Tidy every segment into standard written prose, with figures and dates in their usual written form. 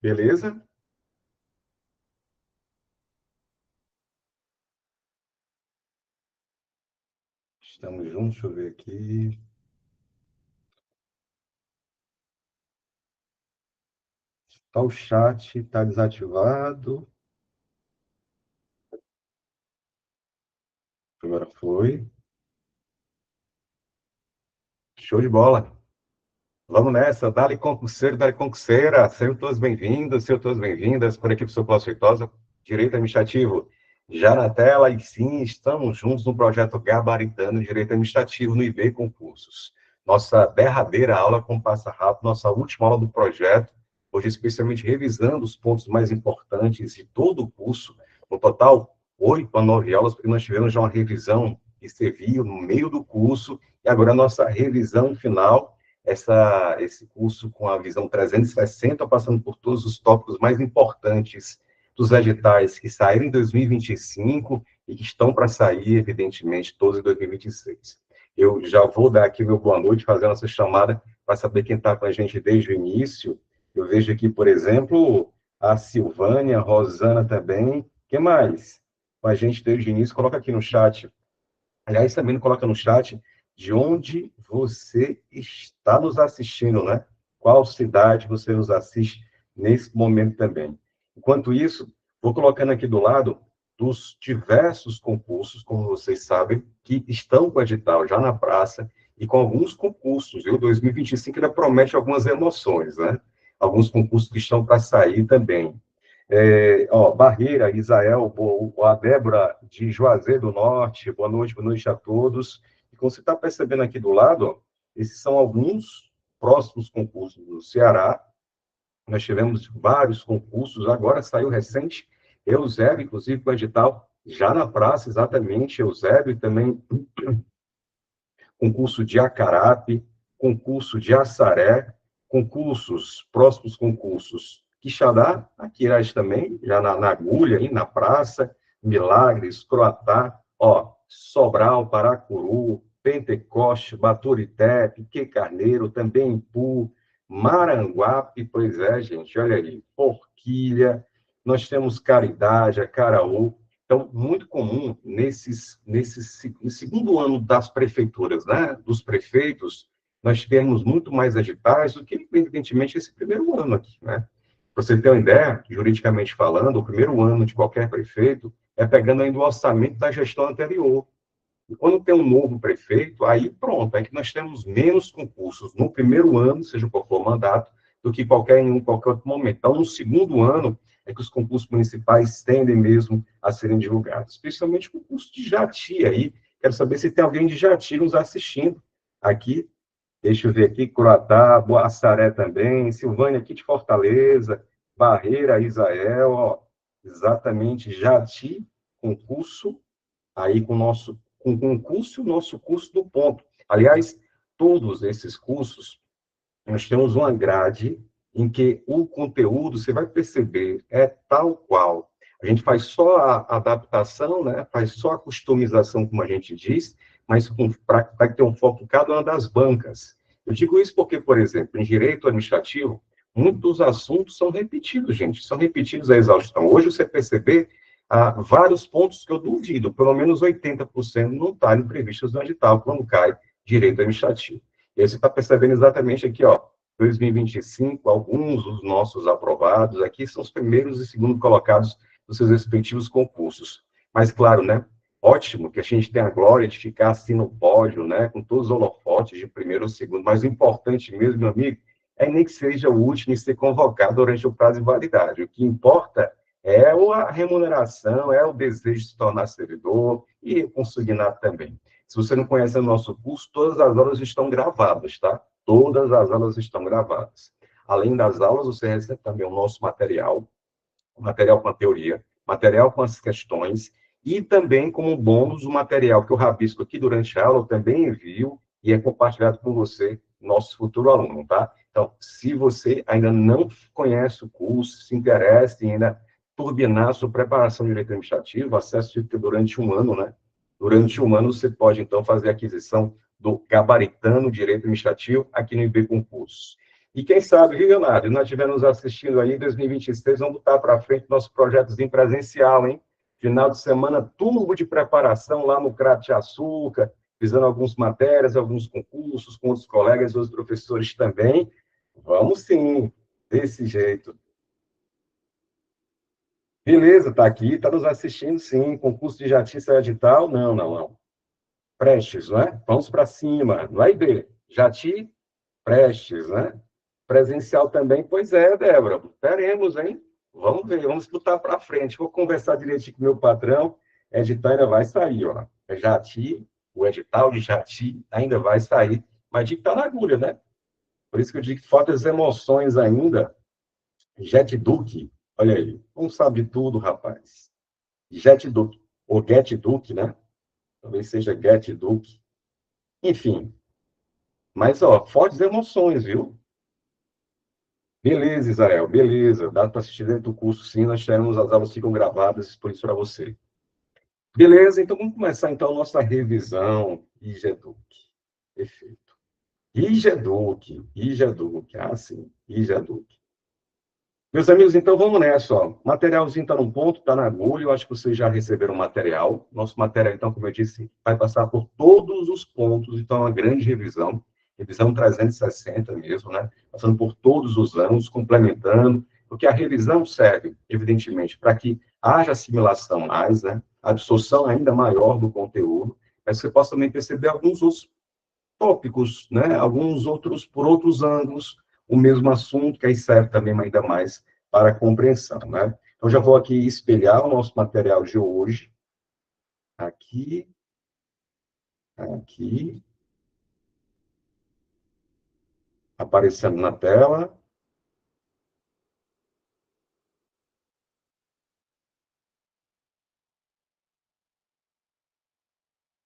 Beleza? Estamos juntos, deixa eu ver aqui. Tá, o chat está desativado. Agora foi. Show de bola. Vamos nessa. Dale concurseira. Sejam todos bem-vindos, sejam todas bem-vindas. Por aqui, professor Cláudio Feitosa, Direito Administrativo. Já na tela, e sim, estamos juntos no projeto Gabaritando Direito Administrativo no IB Concursos. Nossa derradeira aula com passa rápido, nossa última aula do projeto, hoje especialmente revisando os pontos mais importantes de todo o curso. No total, 8 a 9 aulas, porque nós tivemos já uma revisão que serviu no meio do curso, e agora a nossa revisão final, esse curso com a visão 360, passando por todos os tópicos mais importantes dos editais que saíram em 2025 e que estão para sair, evidentemente, todos em 2026. Eu já vou dar aqui meu boa noite, fazer a nossa chamada para saber quem está com a gente desde o início. Eu vejo aqui, por exemplo, a Silvânia, a Rosana também. Quem mais? Com a gente desde o início, coloca aqui no chat. Aliás, também coloca no chat de onde você está nos assistindo, né? Qual cidade você nos assiste nesse momento também. Enquanto isso, vou colocando aqui do lado dos diversos concursos, como vocês sabem, que estão com o edital já na praça e com alguns concursos. E o 2025 ainda promete algumas emoções, né? Alguns concursos que estão para sair também. Barreira, Isael, a Débora de Juazeiro do Norte, boa noite a todos. E como você está percebendo aqui do lado, ó, esses são alguns próximos concursos do Ceará. Nós tivemos vários concursos, agora saiu recente, Eusébio, inclusive, com o edital já na praça, exatamente, Eusébio, e também concurso de Acarape, concurso de Assaré, próximos concursos Quixadá, aqui também, já na agulha, aí na praça, Milagres, Croatá, Sobral, Paracuru, Pentecoste, Baturité, Piquet Carneiro, também Ipu, Maranguape, pois é, gente, olha aí, Forquilha, nós temos Caridade, Acaraú, então, muito comum no segundo ano das prefeituras, né, dos prefeitos, nós temos muito mais editais do que, evidentemente, esse primeiro ano aqui, né? Para você ter uma ideia, juridicamente falando, o primeiro ano de qualquer prefeito é pegando ainda o orçamento da gestão anterior. E quando tem um novo prefeito, aí pronto, é que nós temos menos concursos no primeiro ano, seja qual for o mandato, do que em qualquer outro momento. Então, no segundo ano, é que os concursos municipais tendem mesmo a serem divulgados, especialmente o concurso de Jati aí. Quero saber se tem alguém de Jati nos assistindo aqui. Deixa eu ver aqui, Curatá, Boaçaré também, Silvânia aqui de Fortaleza, Barreira, Isael, exatamente, Jati, concurso aí com o concurso, o nosso curso do ponto. Aliás, todos esses cursos, nós temos uma grade em que o conteúdo, você vai perceber, é tal qual. A gente faz só a adaptação, né? Faz só a customização, como a gente diz, mas para ter um foco em cada uma das bancas. Eu digo isso porque, por exemplo, em direito administrativo, muitos assuntos são repetidos, gente, são repetidos à exaustão. Hoje, você perceber, há vários pontos que eu duvido, pelo menos 80% não estarem previstos no edital, quando cai direito administrativo. E aí você está percebendo exatamente aqui, 2025, alguns dos nossos aprovados aqui são os primeiros e segundos colocados nos seus respectivos concursos. Mas, claro, né, ótimo que a gente tenha a glória de ficar assim no pódio, né, com todos os holofotes de primeiro ou segundo, mas o importante mesmo, meu amigo, é nem que seja o último e ser convocado durante o prazo de validade. O que importa é a remuneração, é o desejo de se tornar servidor e consignado também. Se você não conhece o nosso curso, todas as aulas estão gravadas, tá? Todas as aulas estão gravadas. Além das aulas, você recebe também o nosso material com a teoria, material com as questões, e também, como bônus, o material que eu rabisco aqui durante a aula, eu também envio e é compartilhado com você, nosso futuro aluno, tá? Então, se você ainda não conhece o curso, se interessa em ainda turbinar a sua preparação de direito administrativo, acesse durante um ano, né? Durante um ano, você pode, então, fazer a aquisição do Gabaritano Direito Administrativo aqui no IB Concursos. E quem sabe, viu, Leonardo, nós estivermos assistindo aí em 2026, vamos botar para frente nosso projetozinho presencial, hein? Final de semana, turbo de preparação lá no Crato de Açúcar, fazendo algumas matérias, alguns concursos com outros colegas, outros professores também. Vamos sim, desse jeito. Beleza, tá aqui, tá nos assistindo, sim. Concurso de Jati edital? Não, não, não. Prestes, né? Vamos para cima. Vai ver. Jati, Prestes, né? Presencial também? Pois é, Débora. Teremos, hein? Vamos ver, vamos botar para frente. Vou conversar direitinho com o meu patrão. Edital ainda vai sair, ó. Jati, o edital de Jati ainda vai sair. Mas digo que tá na agulha, né? Por isso que eu digo que faltam as emoções ainda. Jet Duke, olha aí. Não sabe de tudo, rapaz. Jet Duke, ou Get Duke, né? Talvez seja Get Duke. Enfim. Mas, ó, fortes emoções, viu? Beleza, Israel, beleza. Dá para assistir dentro do curso, sim. Nós teremos, as aulas ficam gravadas, por isso para você. Beleza, então vamos começar então a nossa revisão IGEDUC. Perfeito. IGEDUC. Ah, sim, IGEDUC. Meus amigos, então vamos nessa, ó. O materialzinho está num ponto, está na agulha, eu acho que vocês já receberam o material. Nosso material, então, como eu disse, vai passar por todos os pontos, então é uma grande revisão 360 mesmo, né? Passando por todos os anos, complementando, porque a revisão serve, evidentemente, para que haja assimilação mais, né? Absorção ainda maior do conteúdo, mas você possa também perceber alguns outros tópicos, né? Alguns outros, por outros ângulos, o mesmo assunto, que aí serve também ainda mais para a compreensão, né? Então, já vou aqui espelhar o nosso material de hoje. Aqui, aqui, aparecendo na tela.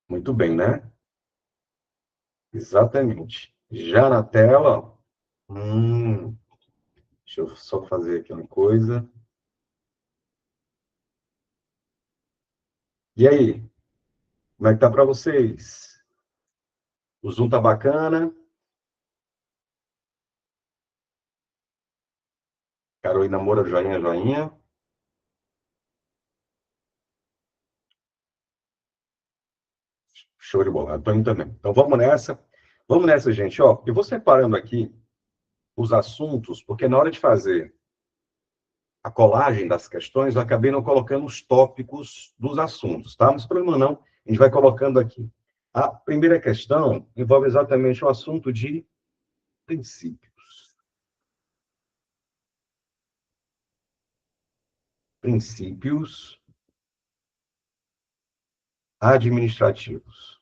Muito bem, né? Exatamente. Já na tela, deixa eu só fazer aqui uma coisa. E aí, como é que tá para vocês? O Zoom tá bacana? Carolina Moura, joinha, joinha. Show de bola. Antônio também. Então, vamos nessa. Vamos nessa, gente. Ó, eu vou separando aqui os assuntos, porque na hora de fazer a colagem das questões, eu acabei não colocando os tópicos dos assuntos, tá? Mas problema não, a gente vai colocando aqui. A primeira questão envolve exatamente o assunto de princípios. Princípios administrativos.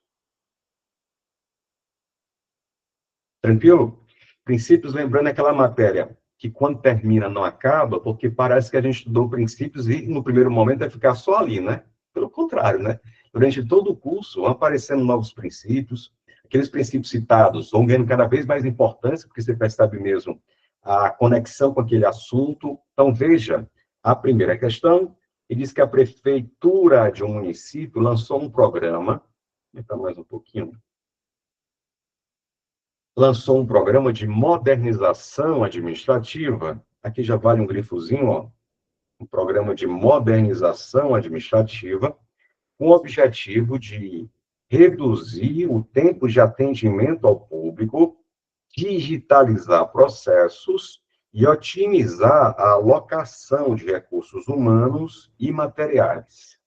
Tranquilo? Princípios, lembrando aquela matéria que quando termina não acaba, porque parece que a gente estudou princípios e no primeiro momento vai ficar só ali, né? Pelo contrário, né? Durante todo o curso vão aparecendo novos princípios, aqueles princípios citados vão ganhando cada vez mais importância, porque você percebe mesmo a conexão com aquele assunto. Então, veja, a primeira questão, ele diz que a prefeitura de um município lançou um programa, vou aumentar mais um pouquinho, lançou um programa de modernização administrativa. Aqui já vale um grifozinho, ó. Um programa de modernização administrativa, com o objetivo de reduzir o tempo de atendimento ao público, digitalizar processos e otimizar a alocação de recursos humanos e materiais.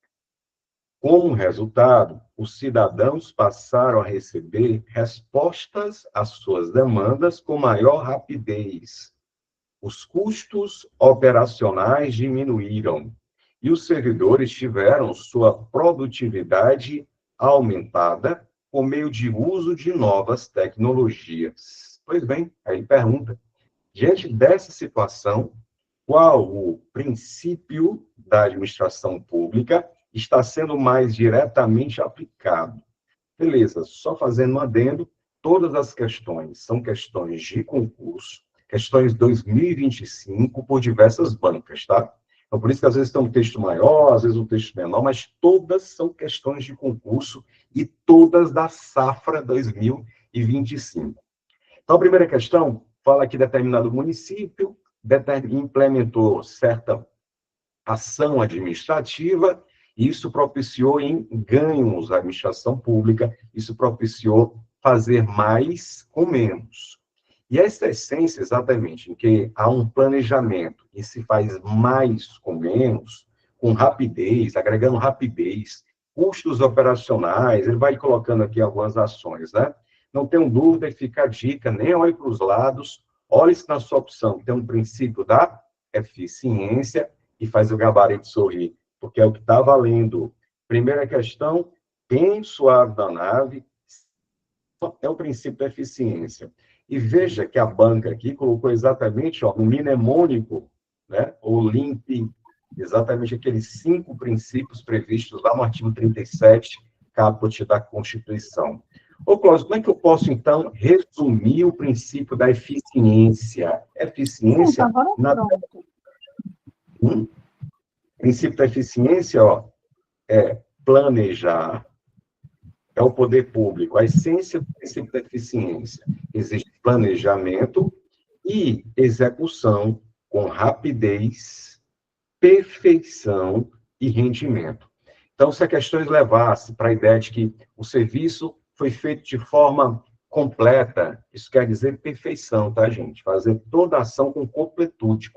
Como resultado, os cidadãos passaram a receber respostas às suas demandas com maior rapidez. Os custos operacionais diminuíram e os servidores tiveram sua produtividade aumentada por meio de uso de novas tecnologias. Pois bem, aí pergunta, diante dessa situação, qual o princípio da administração pública está sendo mais diretamente aplicado? Beleza, só fazendo um adendo, todas as questões são questões de concurso, questões 2025 por diversas bancas, tá? Então, por isso que às vezes tem um texto maior, às vezes um texto menor, mas todas são questões de concurso e todas da safra 2025. Então, a primeira questão, fala que determinado município implementou certa ação administrativa, e isso propiciou em ganhos à administração pública, isso propiciou fazer mais com menos. E essa essência, exatamente, em que há um planejamento e se faz mais com menos, com rapidez, agregando rapidez, custos operacionais, ele vai colocando aqui algumas ações, né? Não tenho dúvida, e fica a dica, nem olhe para os lados, olhe se na sua opção tem um princípio da eficiência e faz o gabarito sorrir, porque é o que está valendo. Primeira questão, bem suave da nave, é o princípio da eficiência. E veja que a banca aqui colocou exatamente no mnemônico, né, ou LIMP, exatamente aqueles 5 princípios previstos lá no artigo 37, caput da Constituição. Ô, Cláudio, como é que eu posso, então, resumir o princípio da eficiência? Eficiência na... O princípio da eficiência, é planejar, é o poder público. A essência do princípio da eficiência. Existe planejamento e execução com rapidez, perfeição e rendimento. Então, se a questão levasse para a ideia de que o serviço foi feito de forma completa, isso quer dizer perfeição, tá, gente? Fazer toda a ação com completude.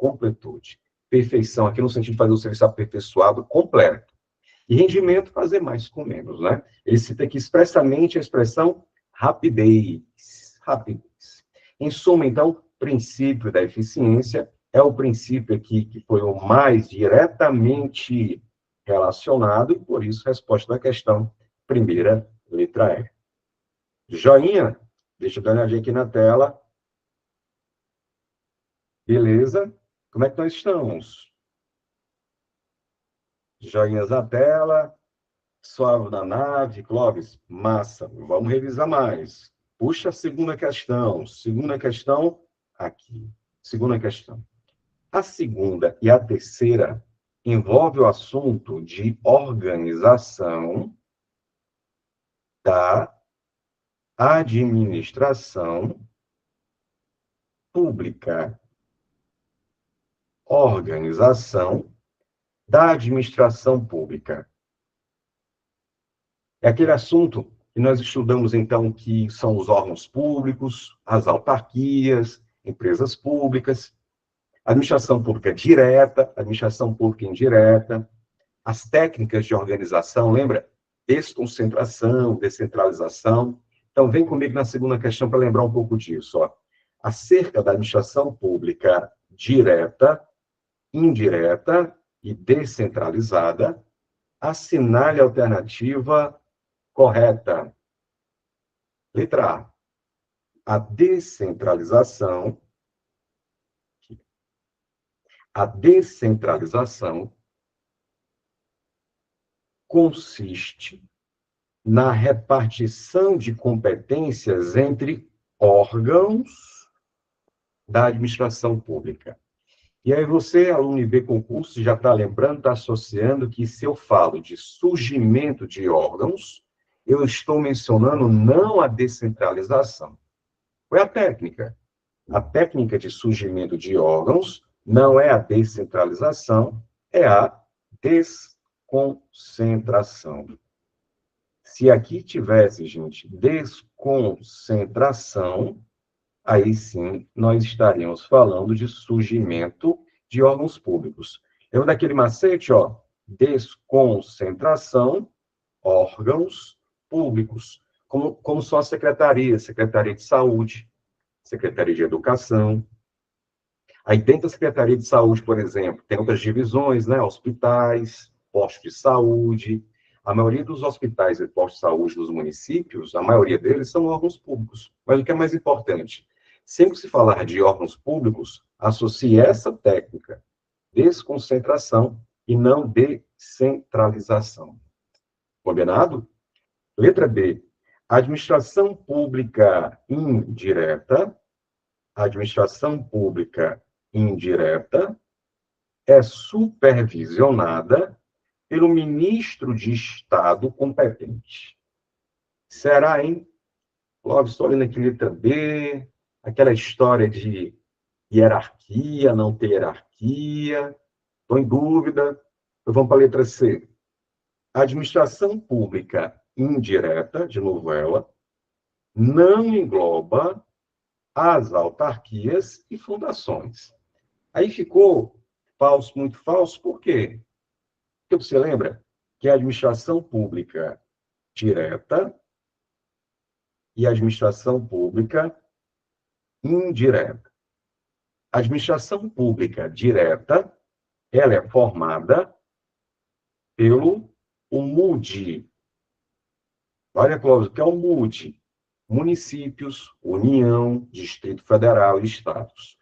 Perfeição, aqui no sentido de fazer o serviço aperfeiçoado, completo. E rendimento, fazer mais com menos, né? Ele cita aqui expressamente a expressão rapidez. Em suma, então, princípio da eficiência é o princípio aqui que foi o mais diretamente relacionado, e por isso, resposta da questão, primeira letra E. Joinha? Deixa eu dar uma olhadinha aqui na tela. Beleza? Como é que nós estamos? Joinhas na tela. Suave na nave, Clóvis, massa. Vamos revisar mais. Puxa a segunda questão. Segunda questão, aqui. Segunda questão. A segunda e a terceira envolve o assunto de organização da administração pública. Organização da administração pública. É aquele assunto que nós estudamos, então, que são os órgãos públicos, as autarquias, empresas públicas, administração pública direta, administração pública indireta, as técnicas de organização, lembra? Desconcentração, descentralização. Então, vem comigo na segunda questão para lembrar um pouco disso. Acerca da administração pública direta, indireta e descentralizada, assinale a alternativa correta. Letra A. A descentralização consiste na repartição de competências entre órgãos da administração pública. E aí você, aluno IB Concurso, já está lembrando, está associando que se eu falo de surgimento de órgãos, eu estou mencionando não a descentralização. Qual é a técnica? A técnica de surgimento de órgãos não é a descentralização, é a desconcentração. Se aqui tivesse, gente, desconcentração, aí sim nós estaríamos falando de surgimento de órgãos públicos. Lembra daquele macete, desconcentração, órgãos públicos, como são as secretarias, Secretaria de Saúde, Secretaria de Educação. Aí dentro da Secretaria de Saúde, por exemplo, tem outras divisões, né? Hospitais, postos de saúde. A maioria dos hospitais e postos de saúde dos municípios, a maioria deles são órgãos públicos. Mas o que é mais importante? Sempre que se falar de órgãos públicos, associe essa técnica, desconcentração e não descentralização. Combinado? Letra B. Administração pública indireta. Administração pública indireta é supervisionada pelo ministro de Estado competente. Será, hein? Logo, estou olhando aqui letra B. aquela história de hierarquia, não ter hierarquia. Estou em dúvida. Então, vamos para a letra C. A administração pública indireta, de novo ela, não engloba as autarquias e fundações. Aí ficou falso, muito falso, por quê? Porque você lembra que a administração pública direta e a administração pública indireta. A administração pública direta, ela é formada pelo o MUD. Olha, Cláudio, o que é o MUD? Municípios, União, Distrito Federal e Estados.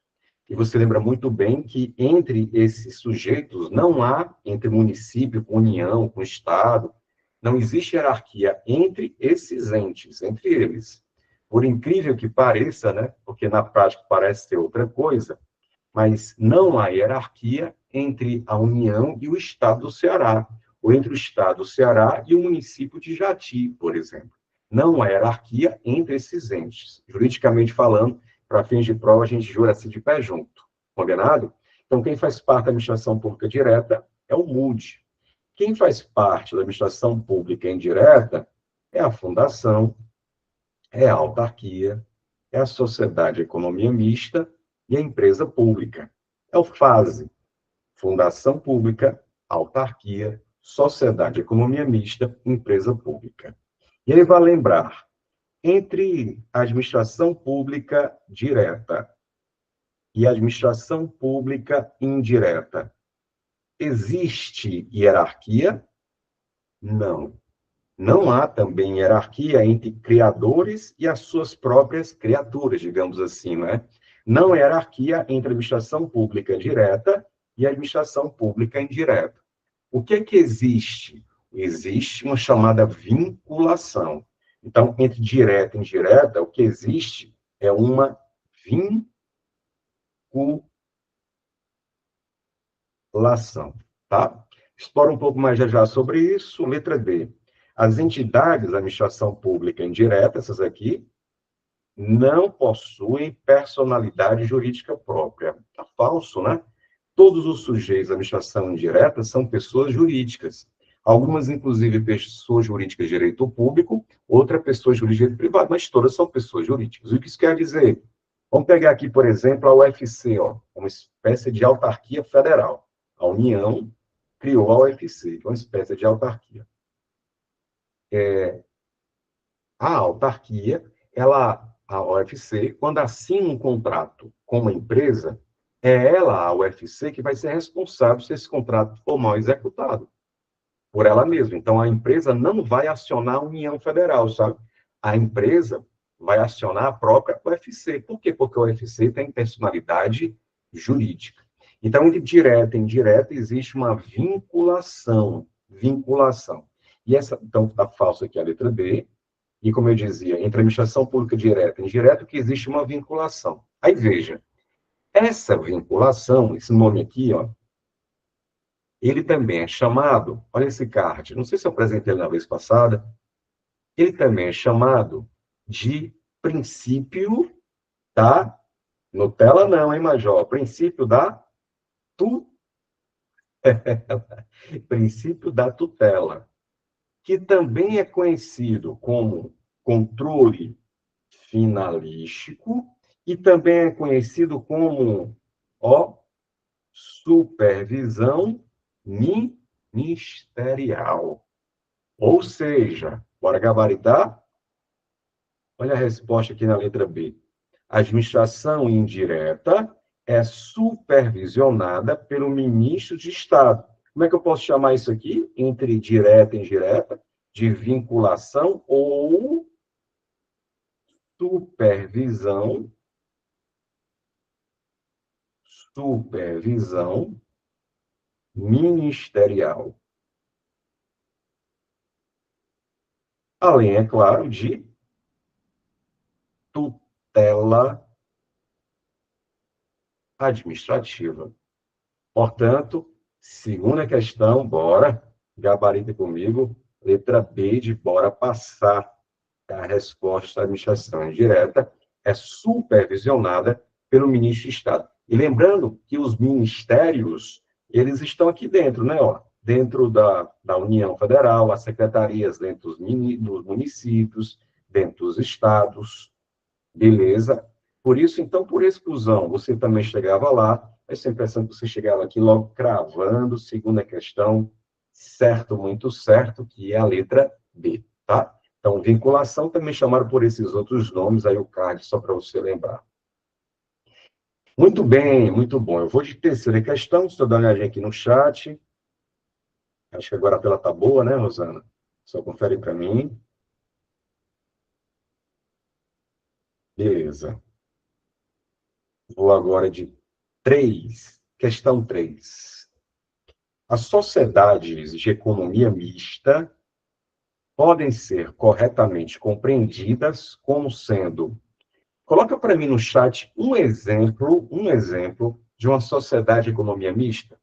E você lembra muito bem que entre esses sujeitos não há, entre município, com União, com Estado, não existe hierarquia entre esses entes, entre eles. Por incrível que pareça, né? Porque na prática parece ser outra coisa, mas não há hierarquia entre a União e o Estado do Ceará, ou entre o Estado do Ceará e o município de Jati, por exemplo. Não há hierarquia entre esses entes. Juridicamente falando, para fins de prova, a gente jura-se de pé junto. Combinado? Então, quem faz parte da administração pública direta é o MUD. Quem faz parte da administração pública indireta é a fundação, é a autarquia, é a sociedade de economia mista e a empresa pública. É o FASE, Fundação Pública, Autarquia, Sociedade de Economia Mista, Empresa Pública. E ele vai lembrar, entre a administração pública direta e a administração pública indireta, existe hierarquia? Não. Não há também hierarquia entre criadores e as suas próprias criaturas, digamos assim, não é? Não há hierarquia entre a administração pública direta e a administração pública indireta. O que é que existe? Existe uma chamada vinculação. Então, entre direta e indireta, o que existe é uma vinculação, tá? Explora um pouco mais já sobre isso. Letra D. As entidades da administração pública indireta, essas aqui, não possuem personalidade jurídica própria. Tá falso, né? Todos os sujeitos da administração indireta são pessoas jurídicas. Algumas, inclusive, pessoas jurídicas de direito público, outra pessoa jurídica de direito privado, mas todas são pessoas jurídicas. O que isso quer dizer? Vamos pegar aqui, por exemplo, a UFC, ó, uma espécie de autarquia federal. A União criou a UFC, que é uma espécie de autarquia. A autarquia, a UFC, quando assina um contrato com uma empresa, é ela, a UFC, que vai ser responsável se esse contrato for mal executado por ela mesma. Então, a empresa não vai acionar a União Federal, sabe? A empresa vai acionar a própria UFC. Por quê? Porque a UFC tem personalidade jurídica. Então, entre direta e indireta, existe uma vinculação. Vinculação. E essa, então, está falso aqui a letra B. E, como eu dizia, entre a administração pública direta e indireta, que existe uma vinculação. Aí, veja, essa vinculação, esse nome aqui, ó, ele também é chamado, olha esse card, não sei se eu apresentei ele na vez passada, ele também é chamado de princípio da Nutella não, hein, Major? Princípio da tu... princípio da tutela, que também é conhecido como controle finalístico e também é conhecido como, ó, supervisão ministerial. Ou seja, bora gabaritar? Olha a resposta aqui na letra B. A administração indireta é supervisionada pelo ministro de Estado. Como é que eu posso chamar isso aqui? Entre direta e indireta, de vinculação ou supervisão, supervisão ministerial. Além, é claro, de tutela administrativa. Portanto, segunda questão, bora, gabarita comigo, letra B de bora passar. A resposta da administração indireta é supervisionada pelo ministro de Estado. E lembrando que os ministérios, eles estão aqui dentro, né? Ó, dentro da União Federal, as secretarias dentro dos municípios, dentro dos estados, beleza? Por isso, então, por exclusão, você também chegava lá, essa impressão que você chegava aqui logo cravando, segunda questão, certo, muito certo, que é a letra B, tá? Então, vinculação também chamaram por esses outros nomes, aí o card, só para você lembrar. Muito bem, muito bom. Eu vou de terceira questão, estou dando uma olhadinha aqui no chat. Acho que agora a tela está boa, né, Rosana? Só confere para mim. Beleza. Vou agora de 3. Questão 3. As sociedades de economia mista podem ser corretamente compreendidas como sendo... Coloca para mim no chat um exemplo de uma sociedade de economia mista.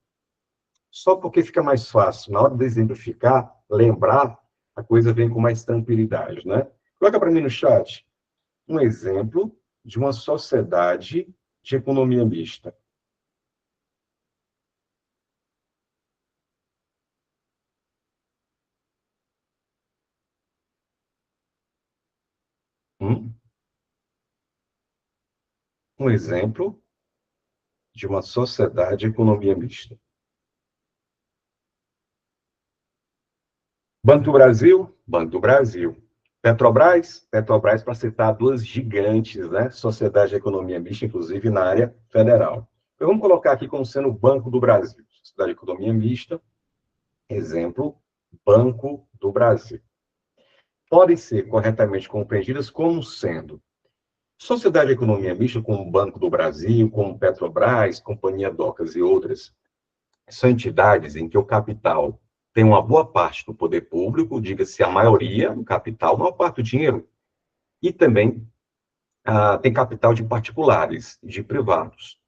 Só porque fica mais fácil, na hora de exemplificar, lembrar, a coisa vem com mais tranquilidade, né? Coloca para mim no chat um exemplo de uma sociedade de economia mista. Um exemplo de uma sociedade de economia mista. Banco do Brasil? Banco do Brasil. Petrobras? Petrobras, para citar duas gigantes, né? Sociedade de economia mista, inclusive na área federal. Então, vamos colocar aqui como sendo o Banco do Brasil. Sociedade de economia mista, exemplo, Banco do Brasil. Podem ser corretamente compreendidas como sendo sociedade de economia mista, como Banco do Brasil, como Petrobras, Companhia Docas e outras, são entidades em que o capital tem uma boa parte do poder público, diga-se a maioria do capital, uma parte do dinheiro, e também tem capital de particulares, de privados.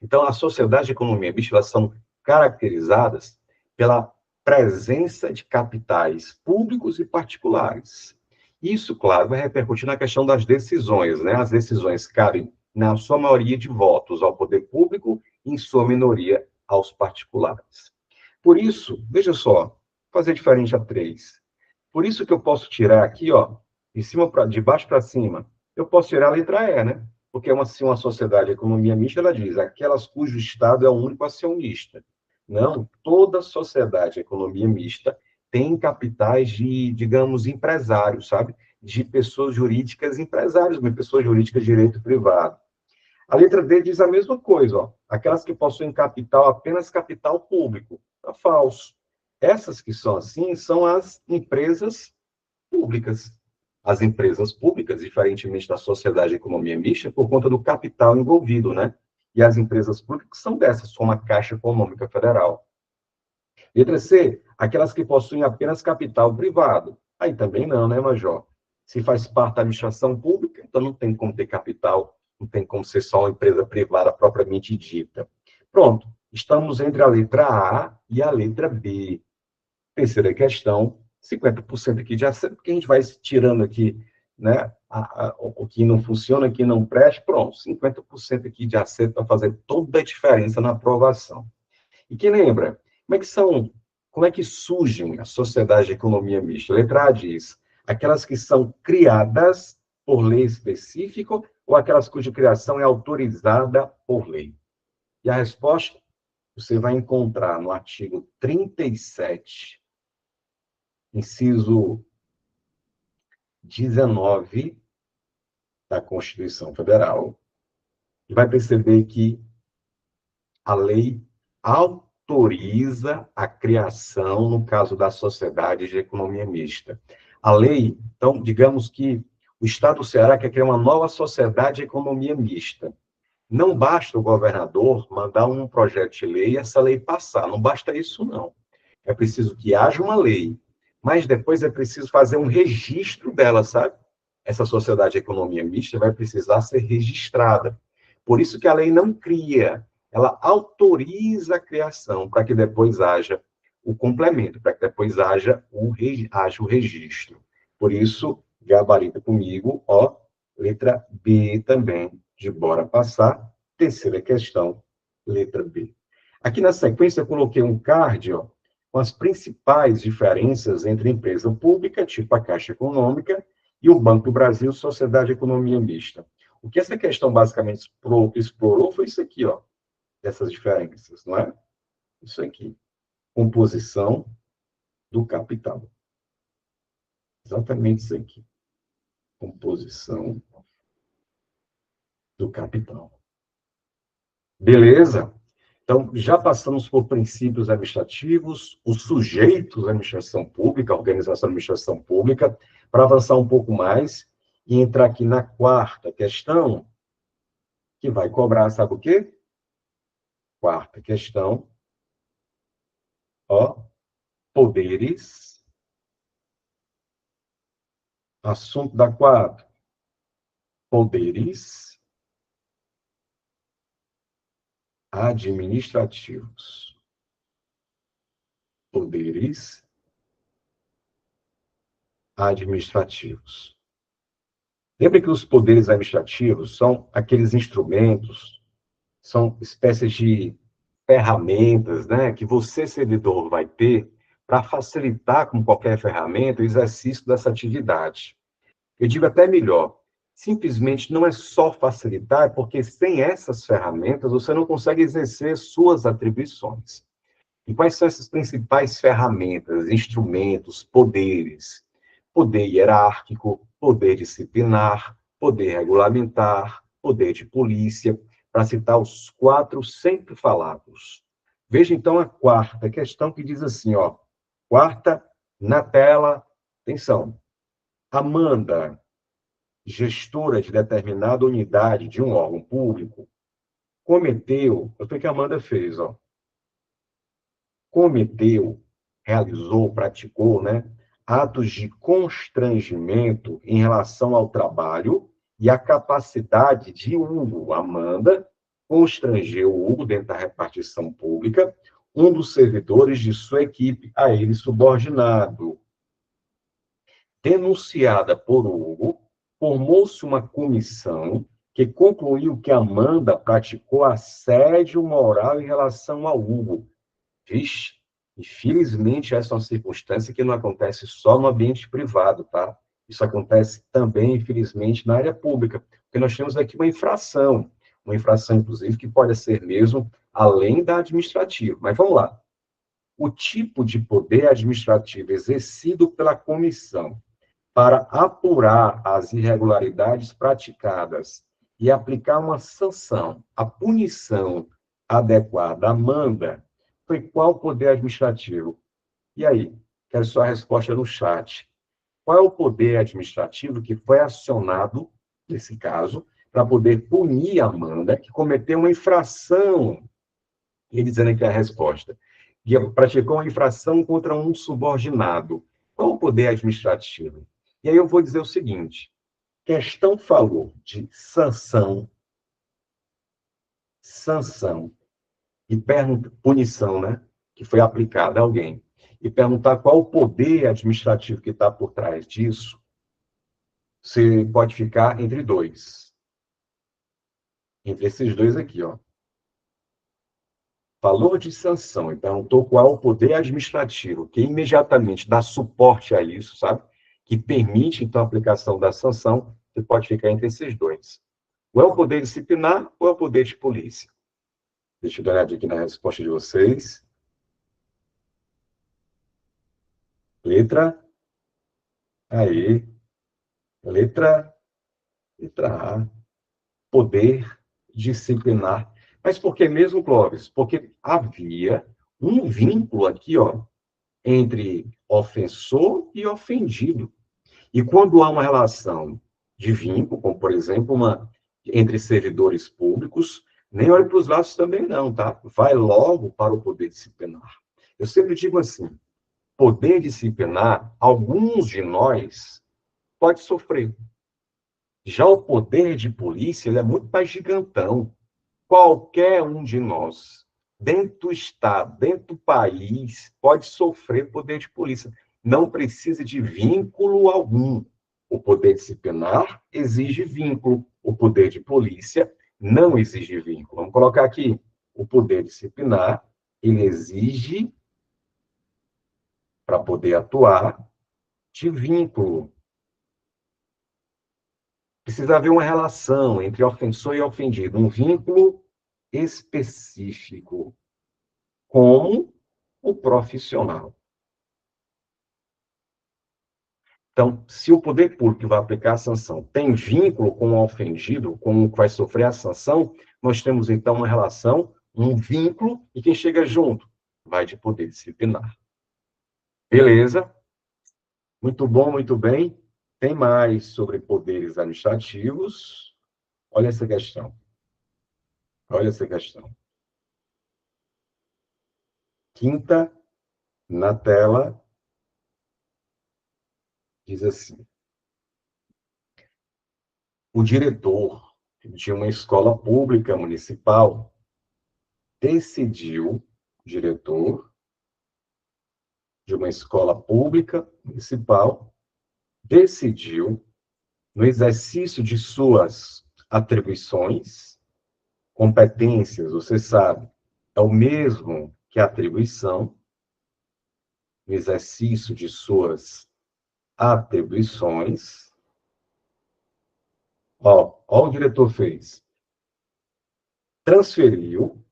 Então, as sociedades de economia mista, elas são caracterizadas pela presença de capitais públicos e particulares. Isso, claro, vai repercutir na questão das decisões, né? As decisões cabem, na sua maioria, de votos ao poder público e, em sua minoria, aos particulares. Por isso, veja só, fazer diferente a 3. Por isso que eu posso tirar aqui, ó, de baixo para cima, eu posso tirar a letra E, né? Porque se uma sociedade de economia mista, ela diz aquelas cujo Estado é o único acionista. Não, toda sociedade de economia mista tem capitais de, digamos, empresários, sabe? De pessoas jurídicas empresários, de pessoas jurídicas de direito privado. A letra D diz a mesma coisa, ó. Aquelas que possuem capital, apenas capital público. Tá falso. Essas que são assim são as empresas públicas. As empresas públicas, diferentemente da sociedade de economia mista, por conta do capital envolvido, né? E as empresas públicas são dessas, como a Caixa Econômica Federal. Letra C, aquelas que possuem apenas capital privado. Aí também não, né, Major? Se faz parte da administração pública, então não tem como ter capital, não tem como ser só uma empresa privada propriamente dita. Pronto, estamos entre a letra A e a letra B. Terceira questão, 50% aqui de acerto, porque a gente vai tirando aqui, né, o que não funciona, o que não presta, pronto, 50% aqui de acerto para fazer toda a diferença na aprovação. E que lembra, como é que surgem as sociedades de economia mista? A letra A diz, aquelas que são criadas por lei específica ou aquelas cuja criação é autorizada por lei? E a resposta você vai encontrar no artigo 37, inciso 19 da Constituição Federal, e vai perceber que a lei autoriza a criação, no caso da sociedade de economia mista. A lei, então, digamos que o Estado do Ceará quer criar uma nova sociedade de economia mista. Não basta o governador mandar um projeto de lei e essa lei passar, não basta isso, não. É preciso que haja uma lei, mas depois é preciso fazer um registro dela, sabe? Essa sociedade de economia mista vai precisar ser registrada. Por isso que a lei não cria, ela autoriza a criação, para que depois haja o complemento, para que depois haja o registro. Por isso, gabarita comigo, ó, Letra B também, de bora passar. Terceira questão, letra B. Aqui na sequência, eu coloquei um card, ó, com as principais diferenças entre empresa pública, tipo a Caixa Econômica, e o Banco do Brasil, Sociedade de Economia Mista. O que essa questão basicamente explorou foi isso aqui, ó, dessas diferenças, não é? Isso aqui. Composição do capital. Exatamente isso aqui. Composição do capital. Beleza? Então, já passamos por princípios administrativos, os sujeitos da administração pública, a organização da administração pública, para avançar um pouco mais e entrar aqui na quarta questão, que vai cobrar, sabe o quê? Quarta questão, ó, poderes, assunto da quadra, poderes administrativos. Poderes administrativos. Lembre que os poderes administrativos são aqueles instrumentos, são espécies de ferramentas, né, que você, servidor, vai ter para facilitar, como qualquer ferramenta, o exercício dessa atividade. Eu digo até melhor, simplesmente não é só facilitar, porque sem essas ferramentas você não consegue exercer suas atribuições. E quais são essas principais ferramentas, instrumentos, poderes? Poder hierárquico, poder disciplinar, poder regulamentar, poder de polícia, para citar os 4 sempre falados. Veja, então, a quarta questão que diz assim, ó, quarta, na tela, atenção, Amanda, gestora de determinada unidade de um órgão público, cometeu, o que a Amanda fez, ó, cometeu, realizou, praticou, né, atos de constrangimento em relação ao trabalho e à capacidade de Hugo. Amanda constrangeu o Hugo dentro da repartição pública, um dos servidores de sua equipe, a ele subordinado. Denunciada por Hugo, formou-se uma comissão que concluiu que Amanda praticou assédio moral em relação ao Hugo. Vixe, infelizmente, essa é uma circunstância que não acontece só no ambiente privado, tá? Isso acontece também, infelizmente, na área pública, porque nós temos aqui uma infração, inclusive, que pode ser mesmo além da administrativa. Mas vamos lá. O tipo de poder administrativo exercido pela comissão para apurar as irregularidades praticadas e aplicar uma sanção, a punição adequada, Amanda, foi qual poder administrativo? E aí? Quero sua resposta no chat. Qual é o poder administrativo que foi acionado, nesse caso, para poder punir a Amanda, que cometeu uma infração? Ele dizendo aqui a resposta. Que praticou uma infração contra um subordinado. Qual o poder administrativo? E aí eu vou dizer o seguinte. Questão falou de sanção e punição, né, que foi aplicada a alguém, e perguntar qual o poder administrativo que está por trás disso, você pode ficar entre dois. Entre esses dois aqui, ó. Falou de sanção e perguntou qual o poder administrativo que imediatamente dá suporte a isso, sabe? Que permite, então, a aplicação da sanção, você pode ficar entre esses dois. Ou é o poder disciplinar ou é o poder de polícia. Deixa eu dar uma olhada aqui na resposta de vocês. Letra. Aí. Letra A. Poder disciplinar. Mas por que mesmo, Clóvis? Porque havia um vínculo aqui, ó, entre ofensor e ofendido. E quando há uma relação de vínculo, como, por exemplo, entre servidores públicos, nem olhe para os lados também não, tá? Vai logo para o poder disciplinar. Eu sempre digo assim, poder disciplinar, alguns de nós pode sofrer. Já o poder de polícia, ele é muito mais gigantão. Qualquer um de nós, dentro do Estado, dentro do país, pode sofrer poder de polícia. Não precisa de vínculo algum. O poder disciplinar exige vínculo. O poder de polícia não exige vínculo. Vamos colocar aqui. O poder disciplinar, ele exige, para poder atuar, de vínculo. Precisa haver uma relação entre ofensor e ofendido, um vínculo específico, como o profissional. Então, se o poder público que vai aplicar a sanção tem vínculo com o ofendido, com o que vai sofrer a sanção, nós temos, então, uma relação, um vínculo, e quem chega junto vai de poder disciplinar. Beleza? Muito bom, muito bem. Tem mais sobre poderes administrativos. Olha essa questão. Olha essa questão. Quinta, na tela, diz assim: o diretor de uma escola pública municipal decidiu, diretor de uma escola pública municipal decidiu, no exercício de suas atribuições, competências, você sabe, é o mesmo que atribuição, no exercício de suas atribuições. Ó, o diretor fez. Transferiu,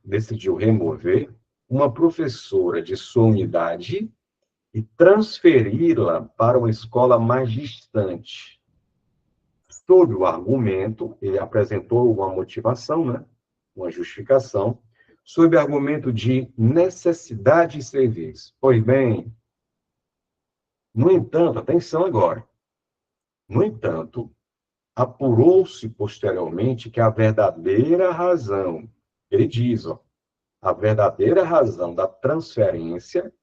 decidiu remover uma professora de sua unidade e transferi-la para uma escola mais distante. Sob o argumento, ele apresentou uma motivação, né? Uma justificação, sob o argumento de necessidade de serviço. Pois bem, no entanto, atenção agora, no entanto, apurou-se posteriormente que a verdadeira razão, ele diz, ó, a verdadeira razão da transferência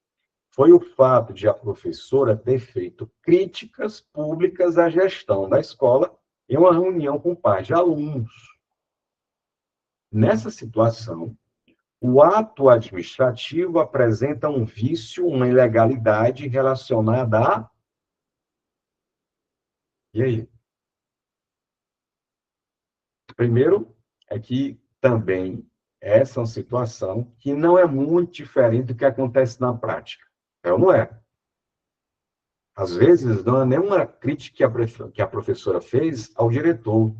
foi o fato de a professora ter feito críticas públicas à gestão da escola em uma reunião com pais de alunos. Nessa situação, o ato administrativo apresenta um vício, uma ilegalidade relacionada a... E aí? Primeiro, é que também essa é uma situação que não é muito diferente do que acontece na prática. É ou não é? Às vezes, não é nenhuma crítica que a professora fez ao diretor.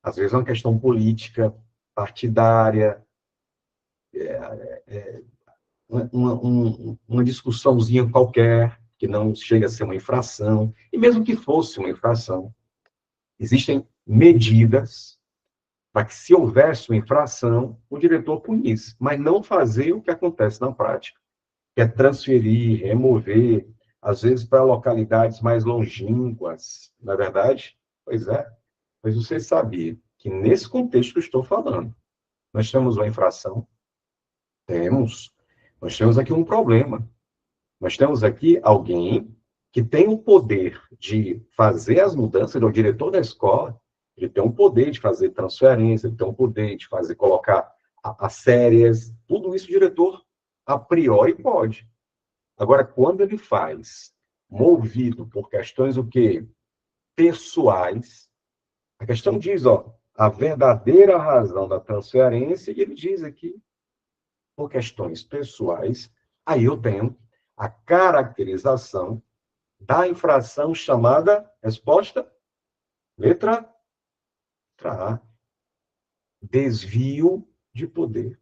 Às vezes é uma questão política, partidária, uma discussãozinha qualquer, que não chega a ser uma infração. E mesmo que fosse uma infração, existem medidas para que, se houvesse uma infração, o diretor punisse, mas não fazer o que acontece na prática, que é transferir, remover, às vezes para localidades mais longínquas, não é verdade? Pois é. Mas você sabia que, nesse contexto que eu estou falando, nós temos uma infração? Temos. Nós temos aqui um problema. Nós temos aqui alguém que tem o poder de fazer as mudanças, ele é o diretor da escola, ele tem o poder de fazer transferência, ele tem o poder de fazer, colocar as séries, tudo isso o diretor, a priori, pode. Agora, quando ele faz, movido por questões o quê? Pessoais, a questão diz, ó, a verdadeira razão da transferência, e ele diz aqui, por questões pessoais, aí eu tenho a caracterização da infração chamada, resposta, letra A, desvio de poder.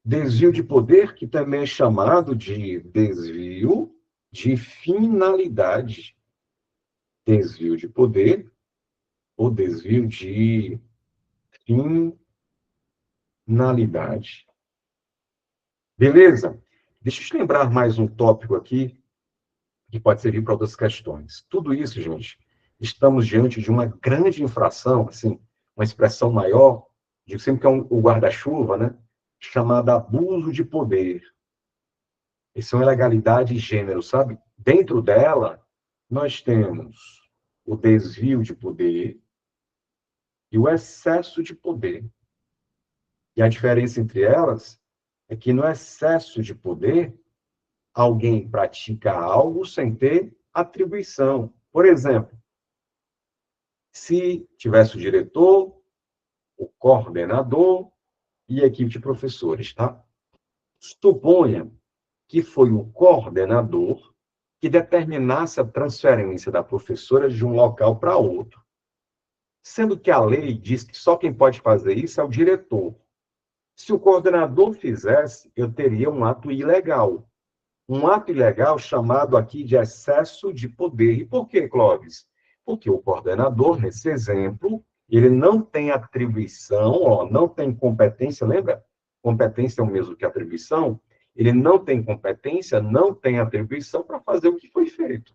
Desvio de poder, que também é chamado de desvio de finalidade. Desvio de poder ou desvio de finalidade. Beleza? Deixa eu te lembrar mais um tópico aqui, que pode servir para outras questões. Tudo isso, gente, estamos diante de uma grande infração, assim, uma expressão maior, digo sempre que é o guarda-chuva, né? Chamada abuso de poder. Isso é uma ilegalidade de gênero, sabe? Dentro dela, nós temos o desvio de poder e o excesso de poder. E a diferença entre elas é que no excesso de poder, alguém pratica algo sem ter atribuição. Por exemplo, se tivesse o diretor, o coordenador e a equipe de professores, tá? Suponha que foi o coordenador que determinasse a transferência da professora de um local para outro. Sendo que a lei diz que só quem pode fazer isso é o diretor. Se o coordenador fizesse, eu teria um ato ilegal. Um ato ilegal chamado aqui de excesso de poder. E por quê, Clóvis? Porque o coordenador, nesse exemplo, ele não tem atribuição, ó, não tem competência, lembra? Competência é o mesmo que atribuição. Ele não tem competência, não tem atribuição para fazer o que foi feito.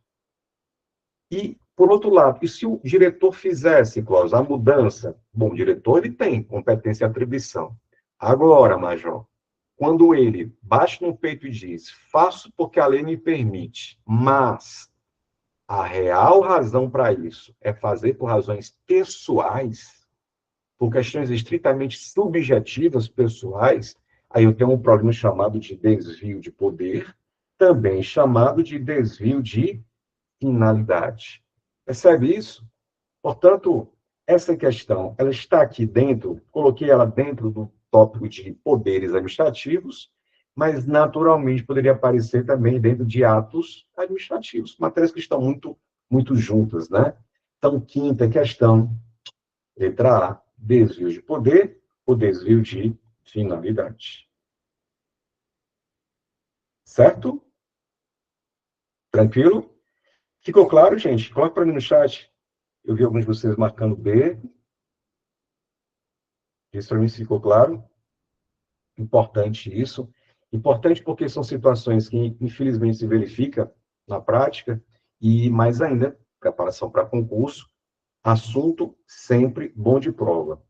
E, por outro lado, e se o diretor fizesse, Clóvis, a mudança? Bom, o diretor ele tem competência e atribuição. Agora, Major, quando ele bate no peito e diz, faço porque a lei me permite, mas a real razão para isso é fazer por razões pessoais, por questões estritamente subjetivas, pessoais, aí eu tenho um problema chamado de desvio de poder, também chamado de desvio de finalidade. Percebe isso? Portanto, essa questão, ela está aqui dentro, coloquei ela dentro do tópico de poderes administrativos, mas naturalmente poderia aparecer também dentro de atos administrativos, matérias que estão muito juntas, né? Então, quinta questão, letra A, desvio de poder ou desvio de finalidade. Certo? Tranquilo? Ficou claro, gente? Coloque para mim no chat. Eu vi alguns de vocês marcando B. Isso para mim ficou claro. Importante isso. Importante porque são situações que, infelizmente, se verifica na prática, e mais ainda, preparação para concurso, assunto sempre bom de prova.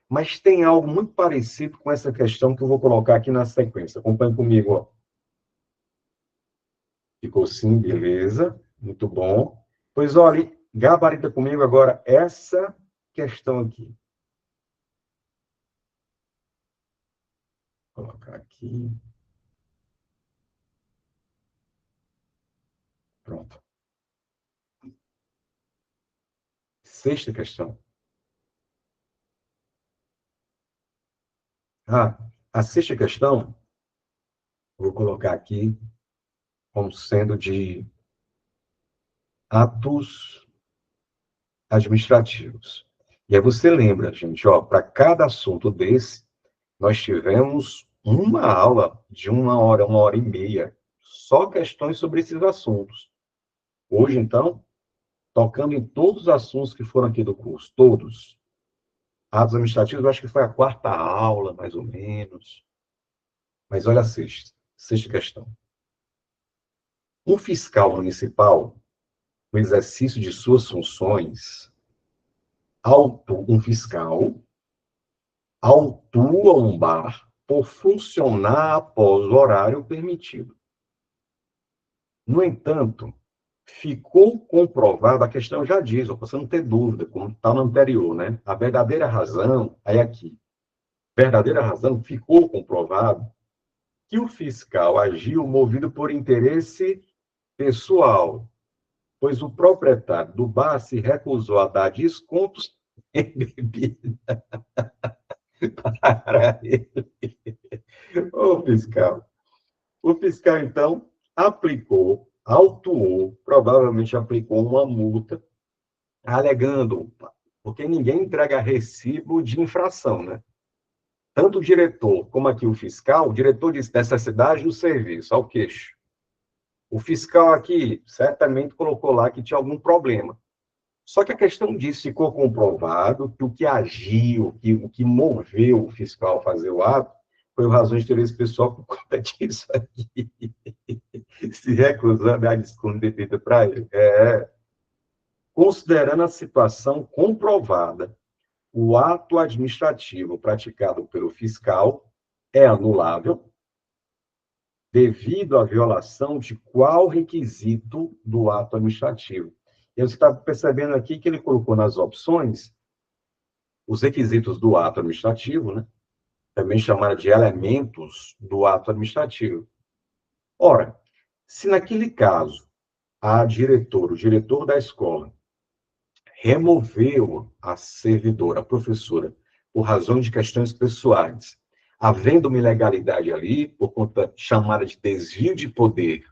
Mas tem algo muito parecido com essa questão que eu vou colocar aqui na sequência. Acompanhe comigo, ó. Ficou sim, beleza. Muito bom. Pois olha, gabarita comigo agora essa questão aqui. Vou colocar aqui. Pronto. Sexta questão. A sexta questão, vou colocar aqui como sendo de atos administrativos. E aí você lembra, gente, ó, para cada assunto desse, nós tivemos uma aula de 1 hora e meia, só questões sobre esses assuntos. Hoje, então, tocando em todos os assuntos que foram aqui do curso, todos. Atos administrativos, eu acho que foi a quarta aula, mais ou menos. Mas olha a sexta questão. Um fiscal municipal, no exercício de suas funções, um fiscal autua um bar por funcionar após o horário permitido. No entanto, ficou comprovado, a questão já diz, para você não ter dúvida, como está no anterior, né? A verdadeira razão, aí aqui, verdadeira razão, ficou comprovado que o fiscal agiu movido por interesse pessoal, pois o proprietário do bar se recusou a dar descontos em bebida para ele. Ô, fiscal. O fiscal, então, autuou, provavelmente aplicou uma multa, alegando, porque ninguém entrega recibo de infração, né? Tanto o diretor como aqui o fiscal, o diretor disse necessidade do serviço, ao queixo. O fiscal aqui certamente colocou lá que tinha algum problema. Só que a questão disso ficou comprovado que o que agiu, o que moveu o fiscal a fazer o ato, foi razão de interesse pessoal por conta disso aqui. Se recusando a dar desconto devido para ele. Considerando a situação comprovada, o ato administrativo praticado pelo fiscal é anulável devido à violação de qual requisito do ato administrativo. E você está percebendo aqui que ele colocou nas opções os requisitos do ato administrativo, né? Também chamado de elementos do ato administrativo. Ora, se naquele caso a diretora, o diretor da escola, removeu a servidora, a professora, por razão de questões pessoais, havendo uma ilegalidade ali, por conta chamada de desvio de poder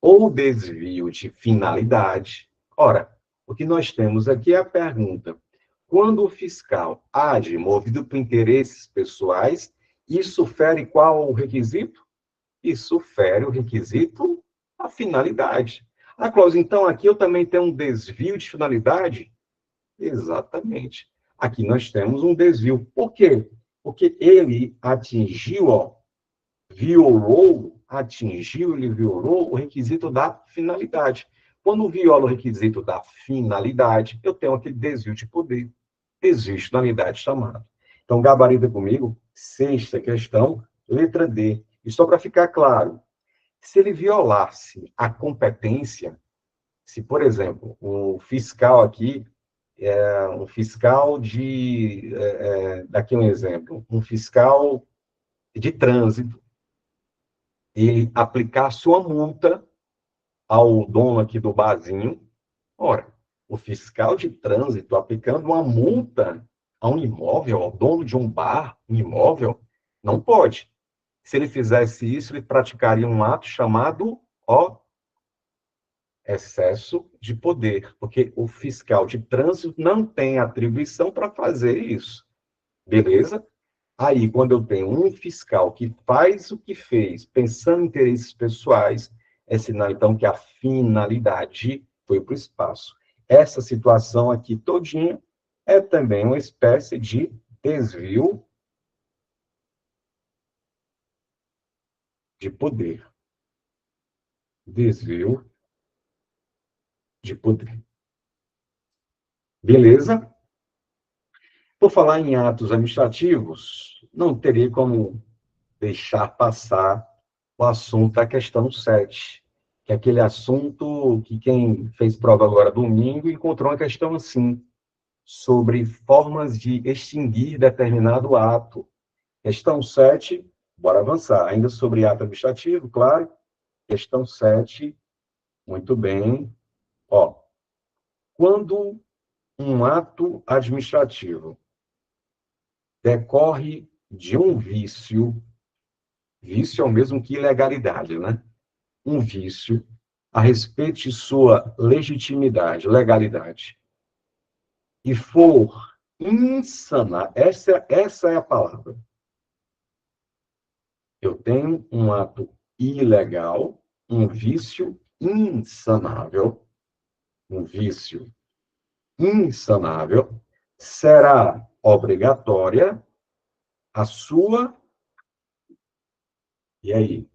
ou desvio de finalidade. Ora, o que nós temos aqui é a pergunta: quando o fiscal age movido por interesses pessoais, isso fere qual o requisito? Isso fere o requisito, a finalidade. Ah, Cláudio, então aqui eu também tenho um desvio de finalidade? Exatamente. Aqui nós temos um desvio. Por quê? Porque ele atingiu, ó, ele violou o requisito da finalidade. Quando viola o requisito da finalidade, eu tenho aquele desvio de poder, desvio de finalidade chamado. Então, gabarita comigo, sexta questão, letra D. E só para ficar claro, se ele violasse a competência, se, por exemplo, o fiscal aqui, um fiscal de, daqui um exemplo, um fiscal de trânsito, ele aplicar sua multa ao dono aqui do barzinho, ora, o fiscal de trânsito aplicando uma multa a um imóvel, ao dono de um bar, um imóvel, não pode. Se ele fizesse isso, ele praticaria um ato chamado, ó, excesso de poder, porque o fiscal de trânsito não tem atribuição para fazer isso. Beleza? Aí, quando eu tenho um fiscal que faz o que fez, pensando em interesses pessoais, é sinal, então, que a finalidade foi para o espaço. Essa situação aqui todinha é também uma espécie de desvio de poder. Desvio de poder. Beleza? Por falar em atos administrativos, não teria como deixar passar o assunto da questão 7, que é aquele assunto que quem fez prova agora domingo encontrou uma questão assim, sobre formas de extinguir determinado ato. Questão 7, bora avançar. Ainda sobre ato administrativo, claro. Questão 7, muito bem. Ó, quando um ato administrativo decorre de um vício, vício é o mesmo que ilegalidade, né? Um vício a respeito de sua legitimidade, legalidade, e for insana, essa é a palavra. Eu tenho um ato ilegal, um vício insanável, um vício insanável, será obrigatória a sua, e aí,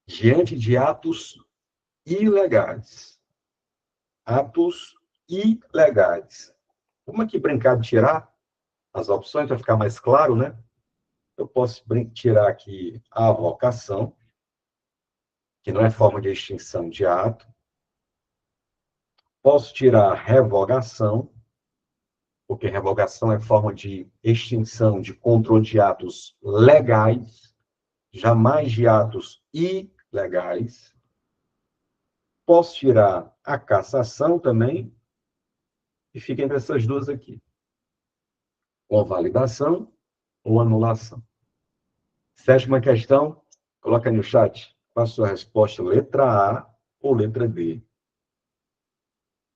diante de atos ilegais. Vamos aqui brincar de tirar as opções para ficar mais claro, né? Eu posso tirar aqui a avocação, que não é forma de extinção de ato. Posso tirar a revogação, porque revogação é forma de extinção de controle de atos legais, jamais de atos ilegais. Posso tirar a cassação também, e fica entre essas duas aqui. Convalidação ou anulação. Sétima questão, coloca aí no chat. Qual a sua resposta? Letra A ou letra D?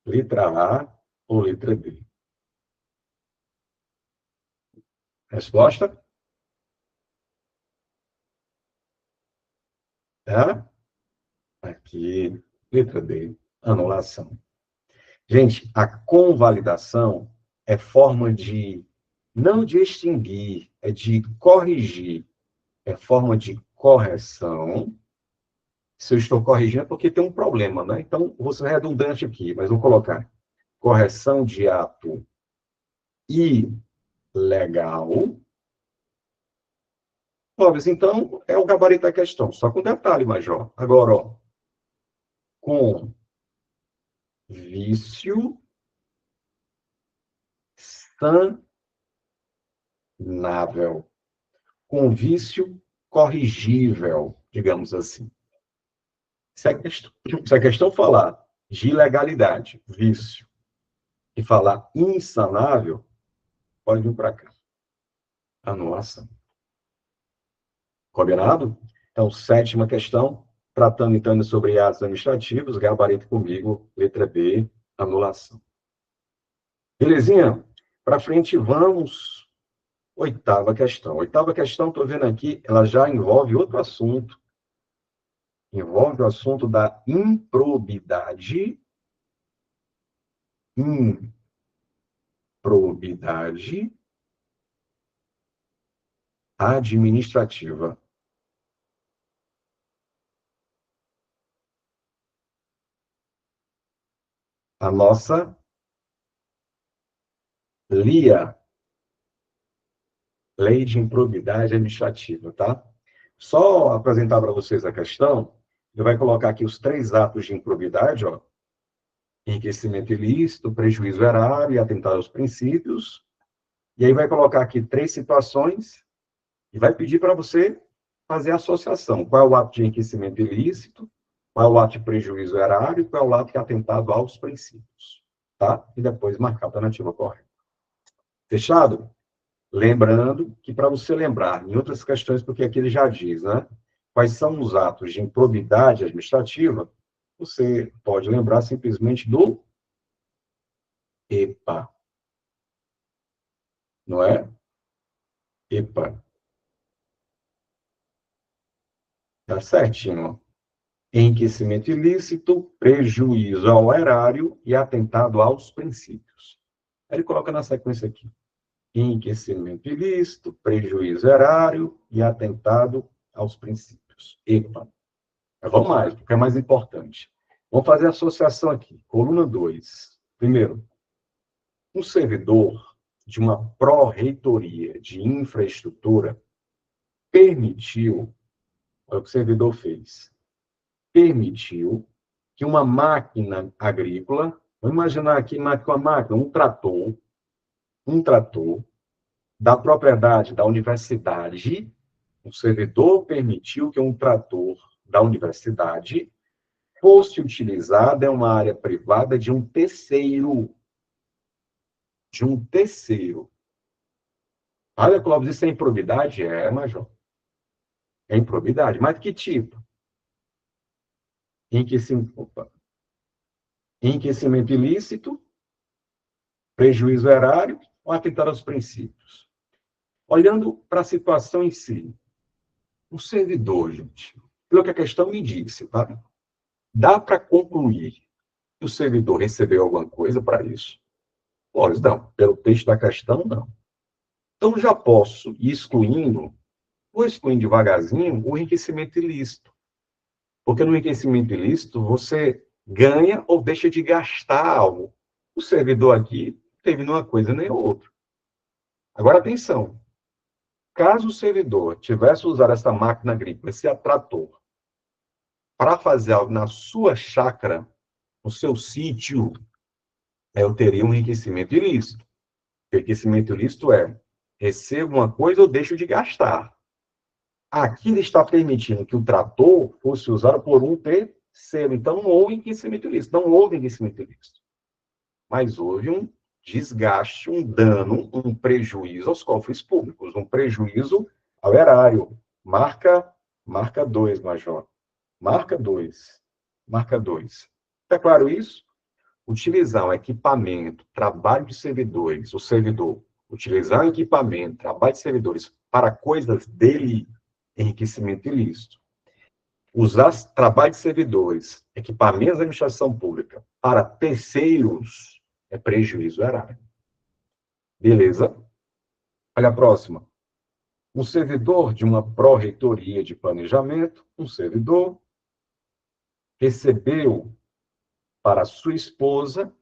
Letra A ou letra D? Resposta? É? Aqui, letra D, anulação. Gente, a convalidação é forma de, não de extinguir, é de corrigir. É forma de correção. Se eu estou corrigindo é porque tem um problema, né? Então, vou ser redundante aqui, mas vou colocar correção de ato ilegal. Clóvis, então, é o gabarito da questão, só com detalhe, Major. Agora, ó, com vício sanável, com vício corrigível, digamos assim. Se a questão falar de ilegalidade, vício, e falar insanável, pode vir para cá. Anulação. Combinado? Então, sétima questão, tratando então sobre atos administrativos, gabarito comigo, letra B, anulação. Belezinha? Para frente, vamos. Oitava questão. Oitava questão, estou vendo aqui, ela já envolve outro assunto. Envolve o assunto da improbidade. Improbidade administrativa. A nossa LIA, Lei de Improbidade Administrativa, tá? Só apresentar para vocês a questão, ele vai colocar aqui os 3 atos de improbidade, ó, enriquecimento ilícito, prejuízo erário e atentado aos princípios, e aí vai colocar aqui 3 situações e vai pedir para você fazer a associação. Qual é o ato de enriquecimento ilícito, qual é o ato de prejuízo erário e qual é o ato de atentado aos princípios, tá? E depois marcar a alternativa correta. Fechado? Lembrando que, para você lembrar, em outras questões, porque aqui ele já diz, né? Quais são os atos de improbidade administrativa, você pode lembrar simplesmente do EPA. Não é? EPA. Tá certinho. Enriquecimento ilícito, prejuízo ao erário e atentado aos princípios. Aí ele coloca na sequência aqui. Enriquecimento ilícito, prejuízo erário e atentado aos princípios. EPA. Mas vamos mais, porque é mais importante. Vamos fazer a associação aqui. Coluna 2. Primeiro, um servidor de uma pró-reitoria de infraestrutura permitiu, olha o que o servidor fez, permitiu que uma máquina agrícola, vamos imaginar aqui uma máquina, um trator da propriedade da universidade, o servidor permitiu que um trator da universidade fosse utilizado em uma área privada de um terceiro. De um terceiro. Olha, Clóvis, isso é improbidade? É, Major. É improbidade. Mas de que tipo? Enriquecimento ilícito, prejuízo erário ou atentar aos princípios? Olhando para a situação em si, o servidor, gente, pelo que a questão me disse, tá? Dá para concluir que o servidor recebeu alguma coisa para isso? Pois não, pelo texto da questão, não. Então, já posso ir excluindo, vou excluindo devagarzinho, o enriquecimento ilícito. Porque no enriquecimento ilícito, você ganha ou deixa de gastar algo. O servidor aqui não teve nenhuma coisa nem outra. Agora, atenção. Caso o servidor tivesse usado essa máquina agrícola, esse trator, para fazer algo na sua chácara, no seu sítio, eu teria um enriquecimento ilícito. Enriquecimento ilícito é recebo uma coisa ou deixo de gastar. Aqui ele está permitindo que o trator fosse usado por um terceiro. Então, não houve enriquecimento ilícito. Não houve enriquecimento ilícito. Mas houve um desgaste, um dano, um prejuízo aos cofres públicos, um prejuízo ao erário. Marca 2, Major. Marca 2. Marca 2. Está claro isso? Utilizar um equipamento, trabalho de servidores, o servidor, utilizar um equipamento, trabalho de servidores para coisas dele, enriquecimento ilícito. Usar trabalho de servidores, equipamentos da administração pública para terceiros é prejuízo erário. Beleza? Olha a próxima. Um servidor de uma pró-reitoria de planejamento, um servidor, recebeu para sua esposa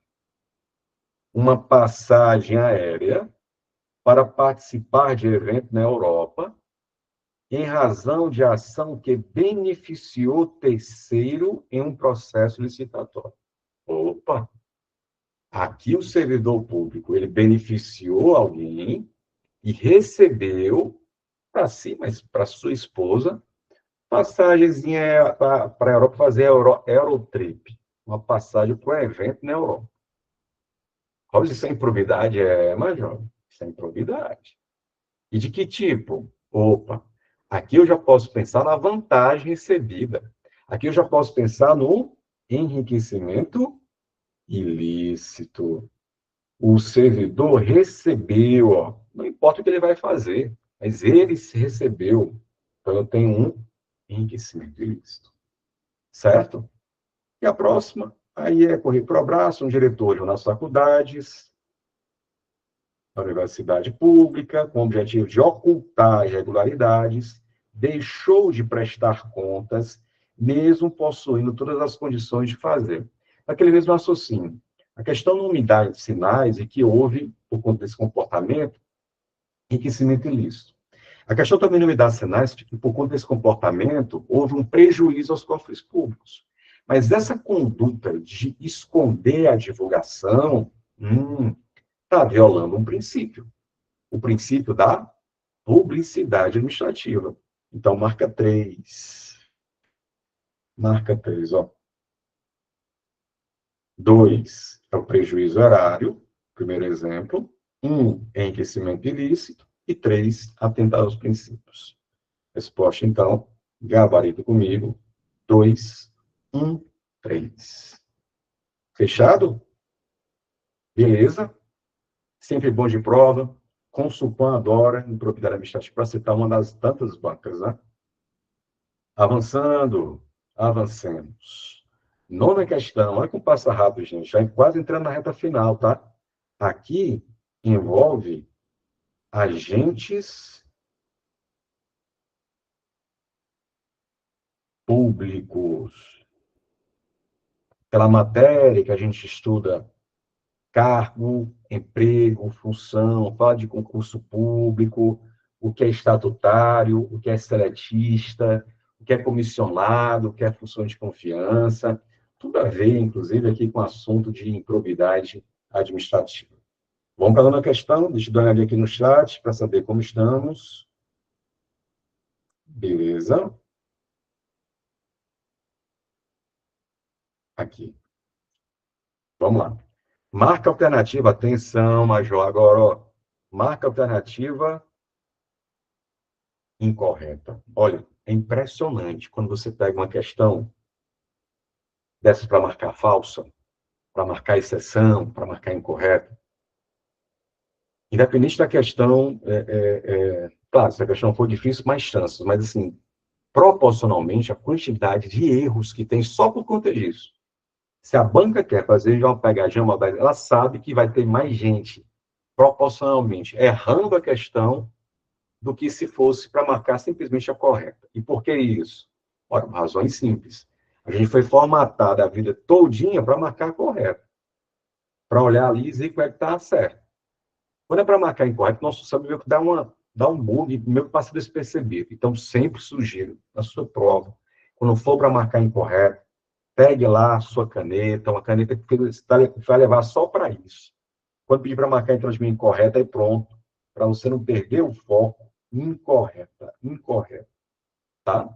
uma passagem aérea para participar de evento na Europa, em razão de ação que beneficiou terceiro em um processo licitatório. Opa! Aqui o servidor público, ele beneficiou alguém e recebeu para si, mas para sua esposa, passagenzinha para a Europa fazer Eurotrip. Uma passagem para um evento na Europa. Olha, isso é improbidade, Major? Isso é improbidade. E de que tipo? Opa, aqui eu já posso pensar na vantagem recebida. Aqui eu já posso pensar no enriquecimento ilícito. O servidor recebeu, ó, não importa o que ele vai fazer, mas ele se recebeu. Então, eu tenho um enriquecimento ilícito. Certo? E a próxima, aí é correr para o abraço, um diretor nas faculdades, da universidade pública, com o objetivo de ocultar irregularidades, deixou de prestar contas, mesmo possuindo todas as condições de fazer. Aquele mesmo raciocínio. A questão não me dá sinais de que houve, por conta desse comportamento, enriquecimento ilícito. A questão também não me dá sinais de que, por conta desse comportamento, houve um prejuízo aos cofres públicos. Mas essa conduta de esconder a divulgação está violando um princípio. O princípio da publicidade administrativa. Então, marca 3. Marca 3, ó. 2 é o prejuízo erário, primeiro exemplo. 1, enriquecimento ilícito. E 3, atentar aos princípios. Resposta, então, gabarito comigo. 2, 1, 3. Fechado? Beleza? Sempre bom de prova. Consulpan adora em propriedade administrativa, para citar uma das tantas bancas, né? Avançando, avancemos. Nona questão, olha como passa rápido, gente, já quase entrando na reta final, tá? Aqui envolve agentes públicos. Aquela matéria que a gente estuda cargo, emprego, função, fala de concurso público, o que é estatutário, o que é seletista, o que é comissionado, o que é função de confiança, tudo a ver, inclusive, aqui com o assunto de improbidade administrativa. Vamos para a nona questão, deixa eu dar uma olhada aqui no chat para saber como estamos. Beleza. Aqui. Vamos lá. Marca alternativa, atenção, Major, agora, ó. Marca alternativa incorreta. Olha, é impressionante quando você pega uma questão dessa para marcar falsa, para marcar exceção, para marcar incorreta. Independente da questão, claro, se a questão for difícil, mais chances, mas assim, proporcionalmente, a quantidade de erros que tem só por conta disso. Se a banca quer fazer já uma pegadinha, ela sabe que vai ter mais gente, proporcionalmente, errando a questão do que se fosse para marcar simplesmente a correta. E por que isso? Ora, razões simples. A gente foi formatada a vida todinha para marcar a correta. Para olhar ali e dizer que está certo. Quando é para marcar incorreto, nosso cérebro meio que dá um bug, meio que passa despercebido. Então, sempre sugiro, na sua prova, quando for para marcar incorreto, pegue lá a sua caneta, uma caneta que você vai levar só para isso. Quando pedir para marcar em transmissão incorreta, aí pronto. Para você não perder o foco, incorreta, tá?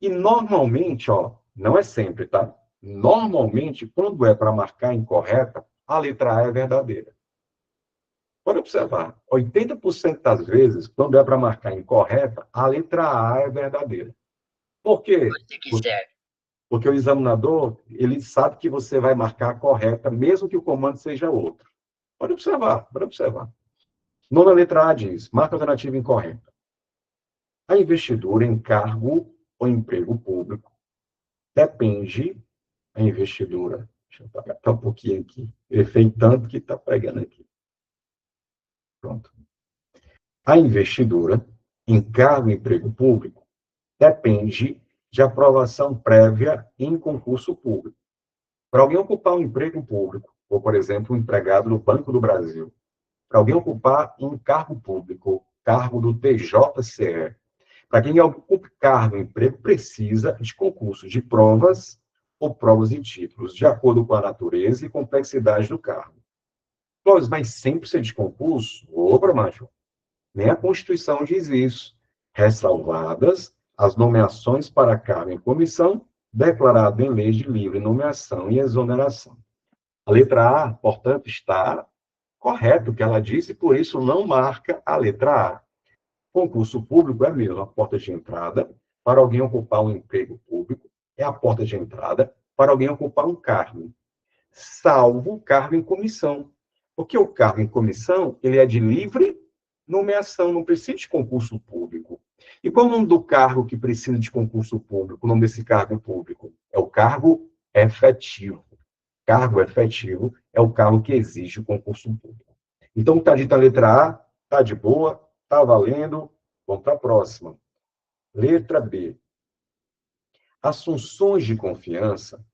E normalmente, ó, não é sempre, tá? Normalmente, quando é para marcar incorreta, a letra A é verdadeira. Pode observar, 80% das vezes, quando é para marcar incorreta, a letra A é verdadeira. Por quê? Porque o examinador, ele sabe que você vai marcar a correta, mesmo que o comando seja outro. Pode observar, pode observar. Nona letra A diz, marca alternativa incorreta. A investidura em cargo ou emprego público depende, a investidura, deixa eu apagar um pouquinho aqui, ele fez tanto que está pegando aqui. Pronto. A investidura em cargo e emprego público depende de aprovação prévia em concurso público. Para alguém ocupar um emprego público, ou, por exemplo, um empregado no Banco do Brasil, para alguém ocupar um cargo público, cargo do TJCE, para quem ocupa cargo, emprego, precisa de concurso de provas ou provas e títulos, de acordo com a natureza e complexidade do cargo. Mas sempre precisa de concurso? Major, nem a Constituição diz isso. Ressalvadas as nomeações para cargo em comissão, declarado em lei de livre nomeação e exoneração. A letra A, portanto, está correto o que ela disse, por isso não marca a letra A. Concurso público é mesmo a porta de entrada para alguém ocupar um emprego público, é a porta de entrada para alguém ocupar um cargo, salvo o cargo em comissão. Porque o cargo em comissão, ele é de livre nomeação, não precisa de concurso público. E qual é o nome do cargo que precisa de concurso público? O nome desse cargo público é o cargo efetivo. Cargo efetivo é o cargo que exige o concurso público. Então, está dito a letra A, está de boa, está valendo. Vamos para a próxima. Letra B. As funções de confiança,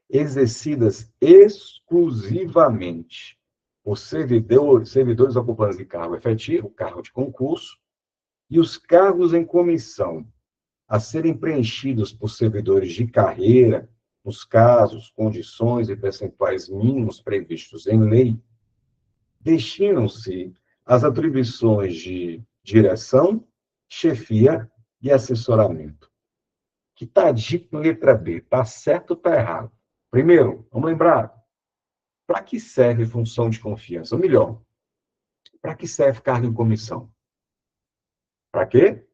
exercidas exclusivamente por servidores ocupantes de cargo efetivo, cargo de concurso, e os cargos em comissão a serem preenchidos por servidores de carreira, nos casos, condições e percentuais mínimos previstos em lei, destinam-se às atribuições de direção, chefia e assessoramento. Que está dito na letra B, está certo ou está errado? Primeiro, vamos lembrar, para que serve função de confiança? Ou melhor, para que serve cargo em comissão? Para quê?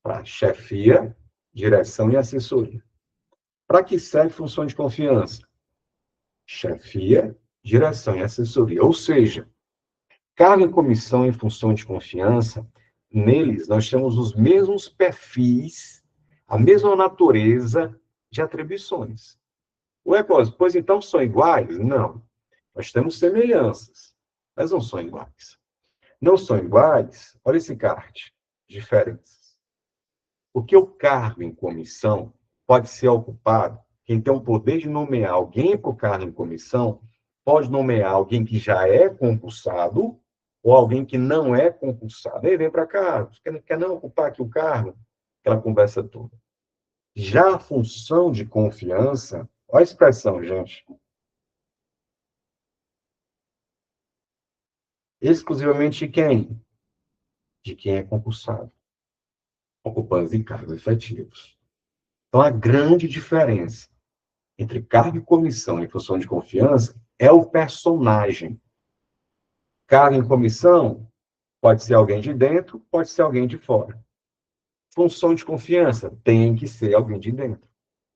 Para chefia, direção e assessoria. Para que serve função de confiança? Chefia, direção e assessoria. Ou seja, cargo em comissão e função de confiança, neles nós temos os mesmos perfis, a mesma natureza de atribuições. Ué, pois então são iguais? Não. Nós temos semelhanças, mas não são iguais. Não são iguais, olha esse card, diferenças. Porque o cargo em comissão pode ser ocupado, quem tem o poder de nomear alguém para o cargo em comissão, pode nomear alguém que já é concursado ou alguém que não é concursado. Aí vem para cá, quer não ocupar aqui o cargo? Aquela conversa toda. Já a função de confiança, olha a expressão, gente. Exclusivamente de quem? De quem é concursado, ocupando de cargos efetivos. Então, a grande diferença entre cargo e comissão em função de confiança é o personagem. Cargo em comissão pode ser alguém de dentro, pode ser alguém de fora. Função de confiança tem que ser alguém de dentro.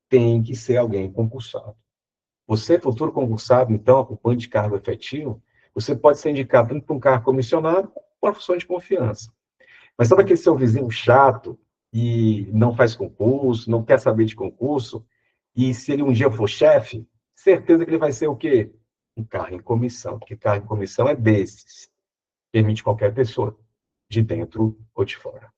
Tem que ser alguém concursado. Você, futuro concursado, então, ocupante de cargo efetivo, você pode ser indicado tanto para um cargo comissionado como para uma função de confiança. Mas sabe aquele seu vizinho chato e não faz concurso, não quer saber de concurso, e se ele um dia for chefe, certeza que ele vai ser o quê? Um cargo em comissão, porque cargo em comissão é desses. Permite qualquer pessoa, de dentro ou de fora.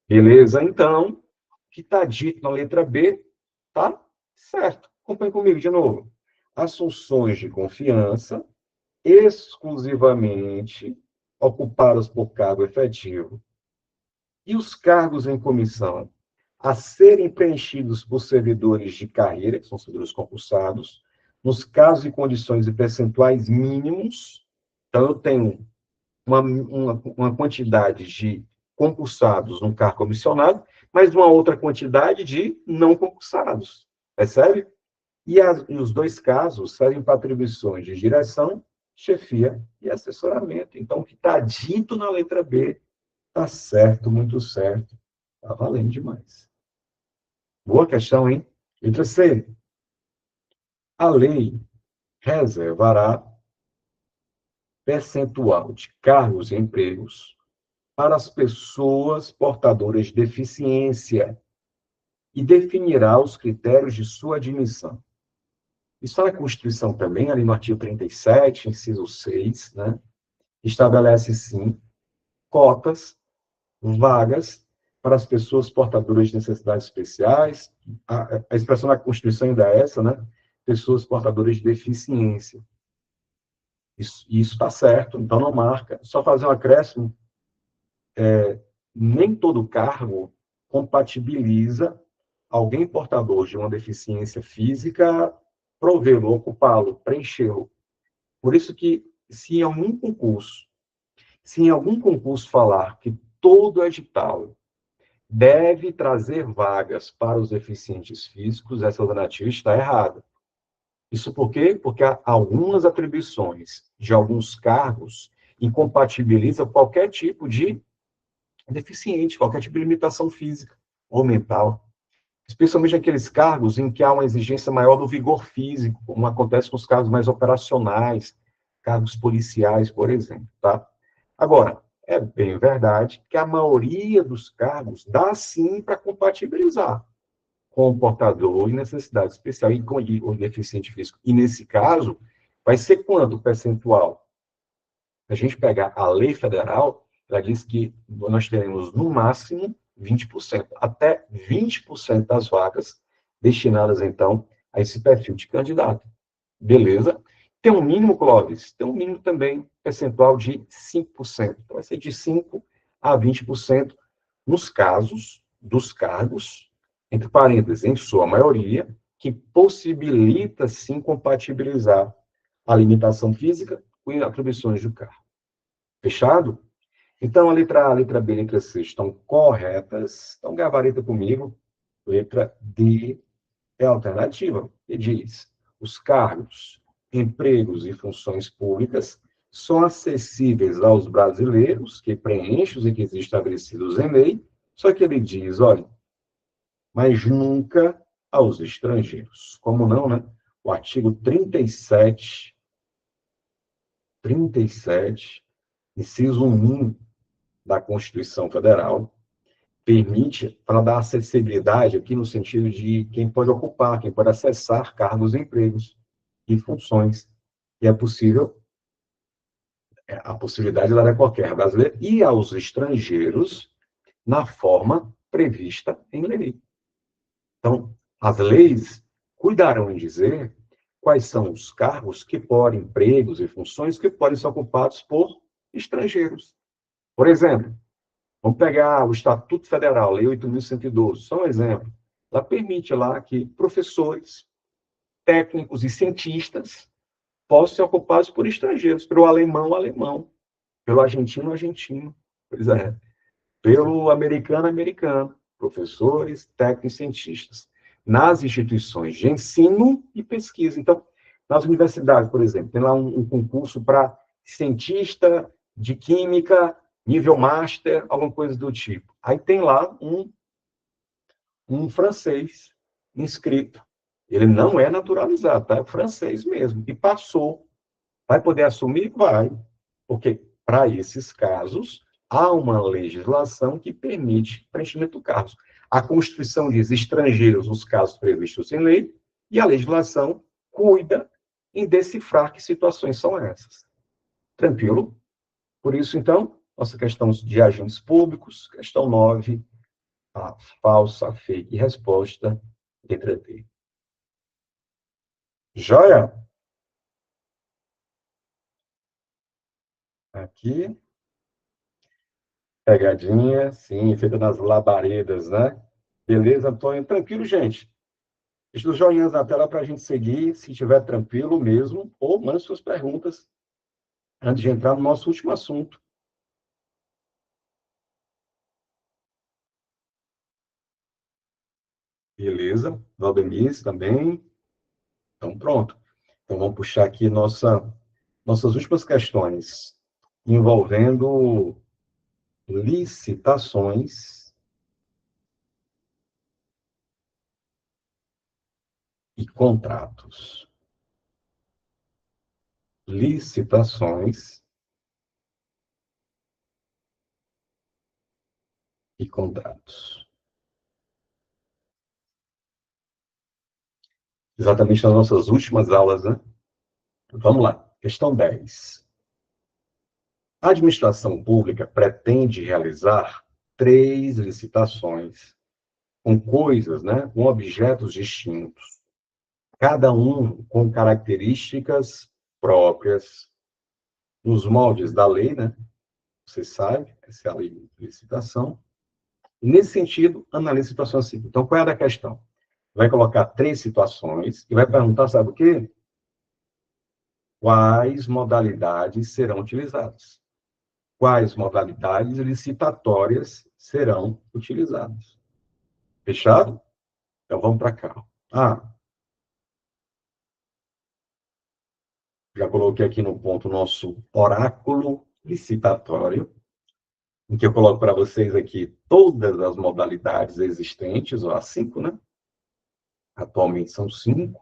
Beleza? Então, o que está dito na letra B, tá certo. Acompanhe comigo de novo. As funções de confiança, exclusivamente ocupadas por cargo efetivo, e os cargos em comissão a serem preenchidos por servidores de carreira, que são servidores concursados, nos casos e condições e percentuais mínimos. Então, eu tenho uma quantidade de concursados num cargo comissionado, mas uma outra quantidade de não concursados. Percebe? E os dois casos servem para atribuições de direção, chefia e assessoramento. Então, o que está dito na letra B está certo, muito certo. Está valendo demais. Boa questão, hein? Letra C. A lei reservará percentual de cargos e empregos para as pessoas portadoras de deficiência e definirá os critérios de sua admissão. Isso está na Constituição também, ali no artigo 37, inciso 6, né? Estabelece, sim, cotas, vagas para as pessoas portadoras de necessidades especiais. A expressão da Constituição ainda é essa, né? Pessoas portadoras de deficiência. Isso está certo, então não marca. Só fazer um acréscimo, nem todo cargo compatibiliza alguém portador de uma deficiência física provê-lo, ocupá-lo, preenchê-lo. Por isso que, se em algum concurso, Se em algum concurso falar que todo edital deve trazer vagas para os deficientes físicos, essa alternativa está errada. Isso por quê? Porque há algumas atribuições de alguns cargos incompatibilizam qualquer tipo de deficiente, qualquer tipo de limitação física ou mental. Especialmente aqueles cargos em que há uma exigência maior do vigor físico, como acontece com os cargos mais operacionais, cargos policiais, por exemplo, tá? Agora, é bem verdade que a maioria dos cargos dá sim para compatibilizar com o portador e necessidade especial e com o deficiente físico. E nesse caso, vai ser quanto o percentual? Se a gente pegar a lei federal, ela diz que nós teremos, no máximo, 20%, até 20% das vagas destinadas, então, a esse perfil de candidato. Beleza? Tem um mínimo, Clóvis, tem um mínimo também percentual de 5%. Então, vai ser de 5% a 20% nos casos dos cargos, entre parênteses, em sua maioria, que possibilita, sim, compatibilizar a limitação física com atribuições do cargo. Fechado? Então, a letra B e a letra C estão corretas. Então, gabarita comigo. Letra D é a alternativa. E diz: os cargos, empregos e funções públicas são acessíveis aos brasileiros que preenchem os requisitos estabelecidos em lei, só que ele diz, olha, mas nunca aos estrangeiros. Como não, né? O artigo 37, inciso 1 da Constituição Federal, permite, para dar acessibilidade aqui no sentido de quem pode ocupar, quem pode acessar cargos, empregos e funções. E é possível, a possibilidade ela é qualquer brasileiro e aos estrangeiros na forma prevista em lei. Então, as leis cuidarão em dizer quais são os cargos que podem, empregos e funções que podem ser ocupados por estrangeiros. Por exemplo, vamos pegar o Estatuto Federal, Lei 8.112, só um exemplo. Ela permite lá que professores, técnicos e cientistas possam ser ocupados por estrangeiros, pelo alemão, alemão, pelo argentino, argentino, pois é, pelo americano, americano, professores, técnicos e cientistas, nas instituições de ensino e pesquisa. Então, nas universidades, por exemplo, tem lá um concurso para cientista de química, nível master, alguma coisa do tipo. Aí tem lá um francês inscrito. Ele não é naturalizado, tá? É francês mesmo. E passou. Vai poder assumir? Vai. Porque, para esses casos, há uma legislação que permite preenchimento do cargo. A Constituição diz estrangeiros nos casos previstos em lei, e a legislação cuida em decifrar que situações são essas. Tranquilo? Por isso, então, nossa questão de agentes públicos, questão 9, a falsa, fake resposta, letra D. Joia? Aqui, pegadinha, sim, feita nas labaredas, né? Beleza, Antônio? Tranquilo, gente? Deixa os joinhas na tela para a gente seguir, se estiver tranquilo mesmo, ou mande suas perguntas antes de entrar no nosso último assunto. Beleza? Valdemir também. Então, pronto. Então, vamos puxar aqui nossas últimas questões envolvendo licitações e contratos. Licitações e contratos. Exatamente nas nossas últimas aulas, né? Vamos lá. Questão 10. A administração pública pretende realizar 3 licitações com coisas, né, com objetos distintos, cada um com características próprias, nos moldes da lei, né? Você sabe, essa é a lei de licitação. E, nesse sentido, analise a situação assim. Então, qual é a questão? Vai colocar 3 situações e vai perguntar, sabe o quê? Quais modalidades serão utilizadas? quais modalidades licitatórias serão utilizadas. Fechado? Então, vamos para cá. Já coloquei aqui no ponto o nosso oráculo licitatório, em que eu coloco para vocês aqui todas as modalidades existentes, ó, as 5, né? Atualmente são 5.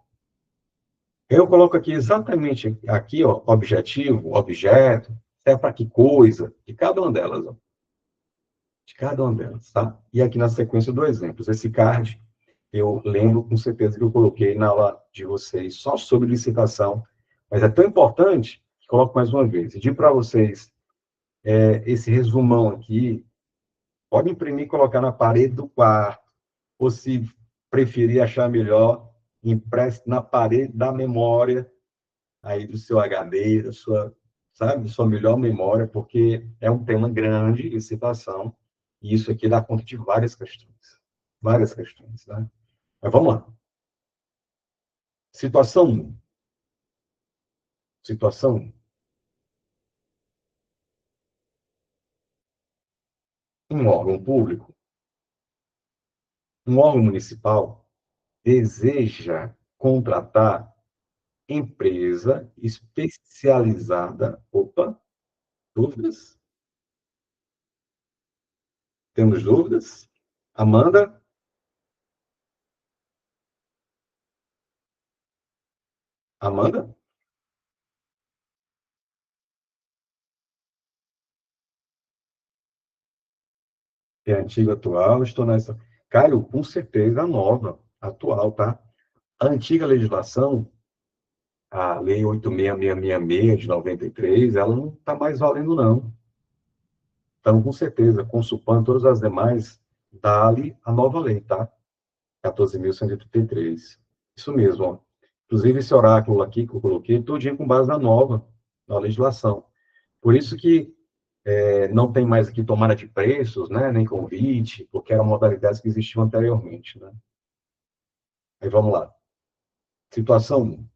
Eu coloco aqui exatamente aqui, ó, objetivo, objeto, serve para que coisa, de cada uma delas, ó. De cada uma delas, tá? E aqui na sequência do exemplo. Esse card, eu lembro com certeza que eu coloquei na aula de vocês só sobre licitação, mas é tão importante que coloco mais uma vez. E digo para vocês, esse resumão aqui, pode imprimir e colocar na parede do quarto, ou se preferir achar melhor, impresso na parede da memória, aí do seu HD, da sua, sabe, sua melhor memória, porque é um tema grande, licitação, e isso aqui dá conta de várias questões, né? Mas vamos lá. Situação 1. Situação 1. Um órgão público, um órgão municipal, deseja contratar empresa especializada. Opa, dúvidas? Temos dúvidas? Amanda? Amanda? É antiga, atual, estou nessa. Caio, com certeza, a nova, atual, tá? A antiga legislação, a Lei 86666 de 93, ela não está mais valendo, não. Então, com certeza, consultando todas as demais, dá-lhe a nova lei, tá? 14.133. Isso mesmo, ó. Inclusive, esse oráculo aqui que eu coloquei, todinho com base na legislação. Por isso que não tem mais aqui tomada de preços, né, nem convite, porque eram modalidades que existiam anteriormente, né? Aí vamos lá. Situação 1.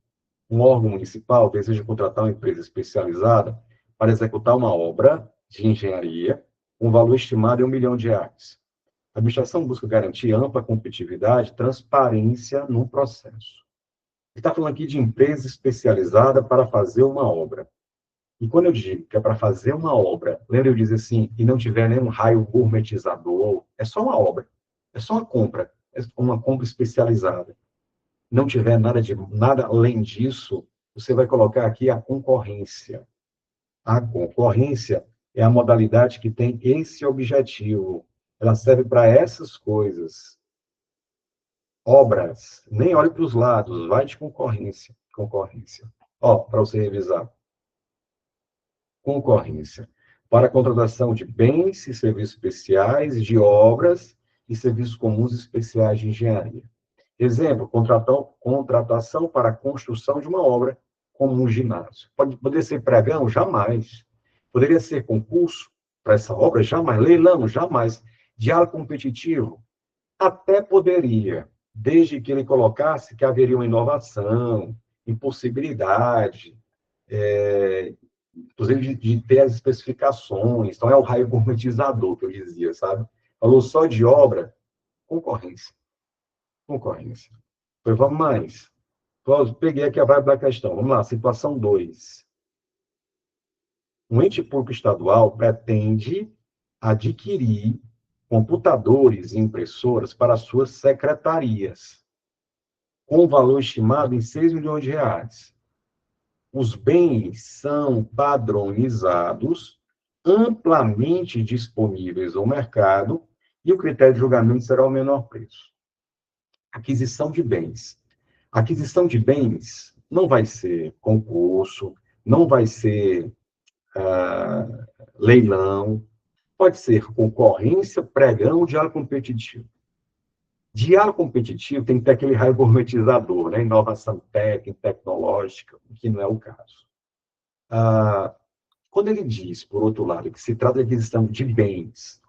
Um órgão municipal deseja contratar uma empresa especializada para executar uma obra de engenharia com valor estimado em R$ 1 milhão. A administração busca garantir ampla competitividade e transparência no processo. Ele está falando aqui de empresa especializada para fazer uma obra. E quando eu digo que é para fazer uma obra, lembra eu dizer assim, e não tiver nenhum raio gourmetizador, é só uma obra, é só uma compra especializada. Não tiver nada além disso, você vai colocar aqui a concorrência. A concorrência é a modalidade que tem esse objetivo. Ela serve para essas coisas. Obras, nem olhe para os lados, vai de concorrência. Concorrência. Ó, para você revisar. Concorrência. Para a contratação de bens e serviços especiais, de obras e serviços comuns especiais de engenharia. Exemplo, contratação para a construção de uma obra, como um ginásio. Poderia ser pregão? Jamais. Poderia ser concurso para essa obra? Jamais. Leilão? Jamais. Diálogo competitivo? Até poderia, desde que ele colocasse que haveria uma inovação, impossibilidade, inclusive de ter as especificações. Então, é o raio gourmetizador que eu dizia, sabe? Falou só de obra, concorrência. Concorrência. Pois vamos mais. Peguei aqui a vibe da questão. Vamos lá, situação 2. Um ente público estadual pretende adquirir computadores e impressoras para suas secretarias, com valor estimado em R$ 6 milhões. Os bens são padronizados, amplamente disponíveis no mercado, e o critério de julgamento será o menor preço. Aquisição de bens. Aquisição de bens não vai ser concurso, não vai ser leilão, pode ser concorrência, pregão, diálogo competitivo. Diálogo competitivo tem que ter aquele raio gourmetizador, né? Inovação técnica, tecnológica, que não é o caso. Quando ele diz, por outro lado, que se trata de aquisição de bens,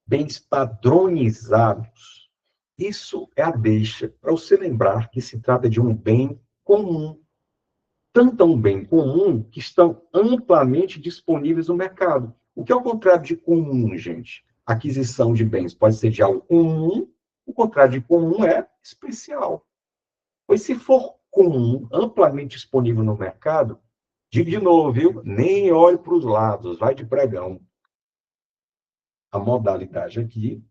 bens padronizados, isso é a deixa para você lembrar que se trata de um bem comum. Tanto um bem comum que estão amplamente disponíveis no mercado. O que é o contrário de comum, gente? Aquisição de bens pode ser de algo comum, o contrário de comum é especial. Pois se for comum, amplamente disponível no mercado, digo de novo, viu? Nem olhe para os lados, vai de pregão. A modalidade aqui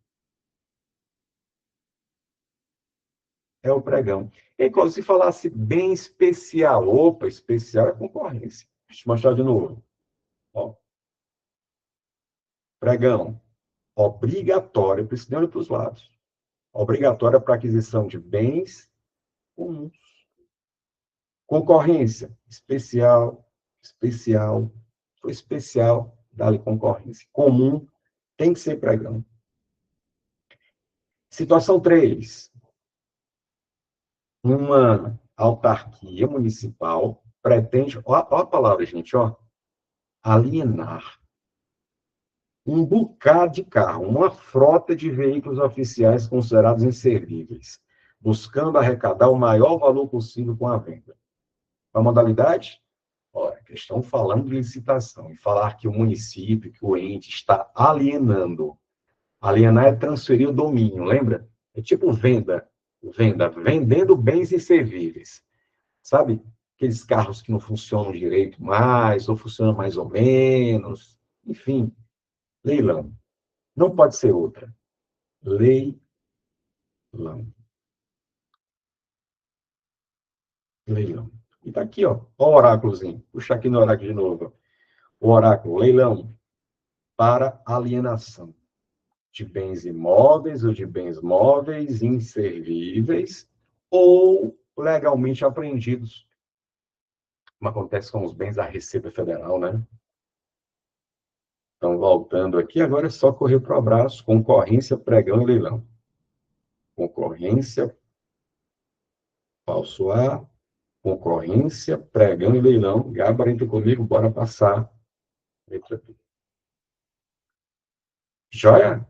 é o pregão. E quando se falasse bem especial, opa, especial é concorrência. Deixa eu mostrar de novo. Ó, pregão, obrigatório, precisa olhar para os lados. Obrigatória para aquisição de bens comuns. Concorrência, especial, especial, foi especial, dá-lhe concorrência. Comum, tem que ser pregão. Situação 3. Uma autarquia municipal pretende, ó a palavra, gente, ó, alienar um bocado de carro, uma frota de veículos oficiais considerados inservíveis, buscando arrecadar o maior valor possível com a venda. A modalidade? Ora, estão falando de licitação e falar que o município, que o ente está alienando. Alienar é transferir o domínio, lembra? É tipo venda, vendendo bens inservíveis. Sabe? Aqueles carros que não funcionam direito mais, ou funcionam mais ou menos. Enfim, leilão. Não pode ser outra. Leilão. Leilão. E tá aqui, ó. Ó o oráculozinho. Puxa aqui no oráculo de novo. O oráculo, leilão para alienação de bens imóveis ou de bens móveis inservíveis ou legalmente apreendidos, como acontece com os bens da Receita Federal, né? Então, voltando aqui, agora é só correr para o abraço, concorrência, pregão e leilão. Concorrência, falso A, concorrência, pregão e leilão. Gabarito comigo, bora passar. Letra B. Joia?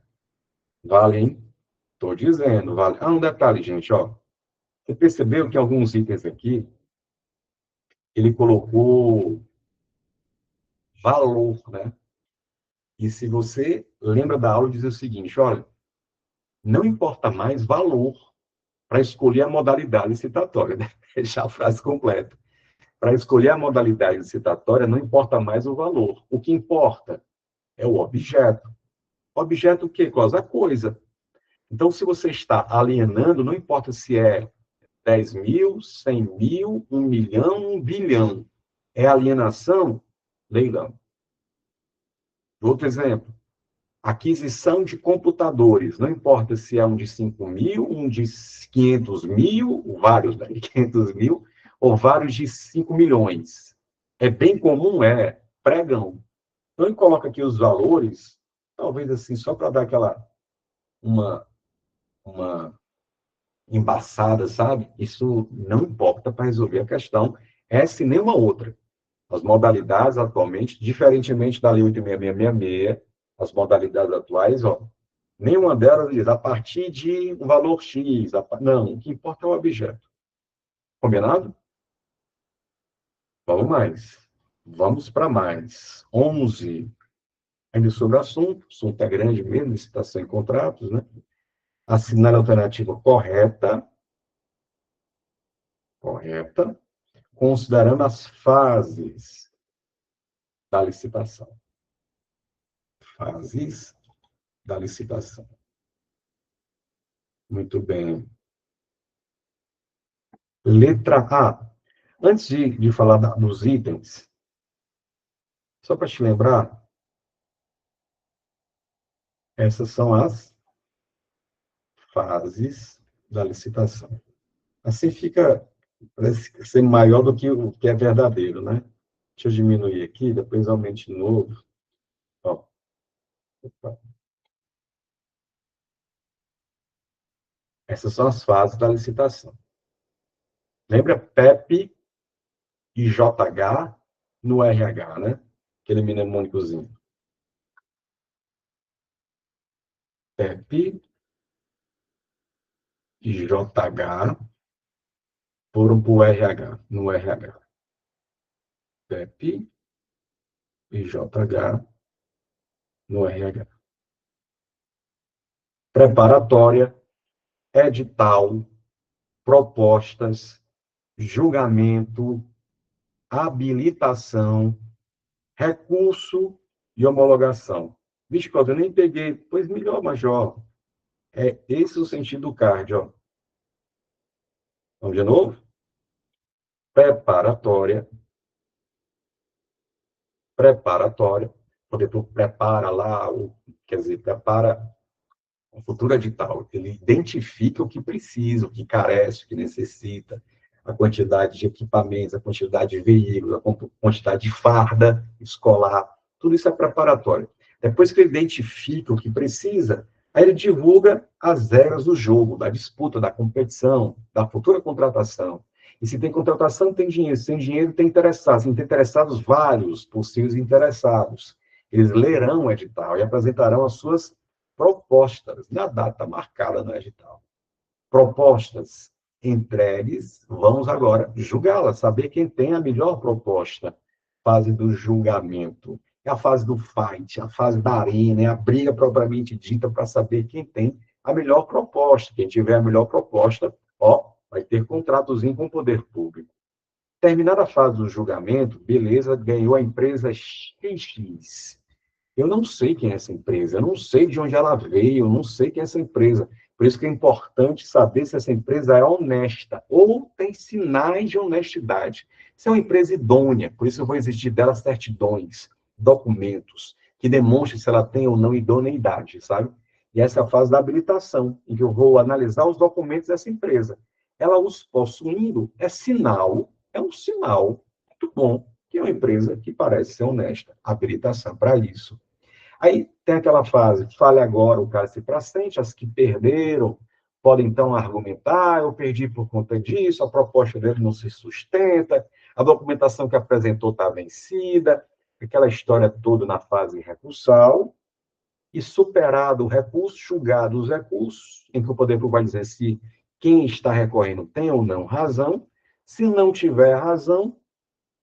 Vale, hein? Estou dizendo, vale. Ah, um detalhe, gente, ó. Você percebeu que alguns itens aqui, ele colocou valor, né? E se você lembra da aula, diz o seguinte, olha, não importa mais valor para escolher a modalidade licitatória, né? Deixar a frase completa. Para escolher a modalidade licitatória, não importa mais o valor. O que importa é o objeto. Objeto o quê? A coisa. Então, se você está alienando, não importa se é 10 mil, 100 mil, 1 milhão, 1 bilhão. É alienação? Leilão. Outro exemplo. Aquisição de computadores. Não importa se é um de 5 mil, um de 500 mil, vários de 500 mil, ou vários de 5 milhões. É bem comum? É. Pregão. Então, ele coloca aqui os valores, talvez assim, só para dar aquela, uma embaçada, sabe? Isso não importa para resolver a questão, essa e nenhuma outra. As modalidades atualmente, diferentemente da Lei 8.666, as modalidades atuais, ó, nenhuma delas diz a partir de um valor X. Não, o que importa é o objeto. Combinado? Vamos mais. Vamos para mais. 11. Ainda sobre o assunto é grande mesmo, licitação em contratos, né? Assinar a alternativa correta, considerando as fases da licitação. Fases da licitação. Muito bem. Letra A. Antes de falar dos itens, só para te lembrar, essas são as fases da licitação. Assim fica, parece ser maior do que o que é verdadeiro, né? Deixa eu diminuir aqui, depois aumente de novo. Ó. Opa. Essas são as fases da licitação. Lembra PEP e JH no RH, né? Aquele mnemônicozinho. PEP e JH foram para o RH, no RH. PEP e JH no RH. Preparatória, edital, propostas, julgamento, habilitação, recurso e homologação. Vixe, Cláudio, eu nem peguei. Pois melhor, Major. É esse o sentido do CARD, ó. Vamos de novo? Preparatória, quando tu prepara lá, quer dizer, prepara o futuro edital, ele identifica o que precisa, o que carece, o que necessita, a quantidade de equipamentos, a quantidade de veículos, a quantidade de farda escolar, tudo isso é preparatório. Depois que ele identifica o que precisa, aí ele divulga as regras do jogo, da disputa, da competição, da futura contratação. E se tem contratação, tem dinheiro. Se tem dinheiro, tem interessados. Se tem interessados, vários possíveis interessados. Eles lerão o edital e apresentarão as suas propostas na data marcada no edital. Propostas entregues, vamos agora julgá-las, saber quem tem a melhor proposta. Fase do julgamento. É a fase do fight, a fase da arena, é a briga propriamente dita para saber quem tem a melhor proposta. Quem tiver a melhor proposta, ó, vai ter contratozinho com o poder público. Terminada a fase do julgamento, beleza, ganhou a empresa XX. Eu não sei quem é essa empresa, eu não sei de onde ela veio, eu não sei quem é essa empresa. Por isso que é importante saber se essa empresa é honesta ou tem sinais de honestidade. Se é uma empresa idônea, por isso eu vou exigir dela certidões, documentos, que demonstrem se ela tem ou não idoneidade, sabe? E essa é a fase da habilitação, em que eu vou analisar os documentos dessa empresa. Ela os possuindo é um sinal muito bom que é uma empresa que parece ser honesta. Habilitação para isso. Aí tem aquela fase, fale agora, o cara se para frente, as que perderam podem então argumentar, eu perdi por conta disso, a proposta dele não se sustenta, a documentação que apresentou está vencida, aquela história toda na fase recursal, e superado o recurso, julgado os recursos, em que o poder público vai dizer se quem está recorrendo tem ou não razão, se não tiver razão,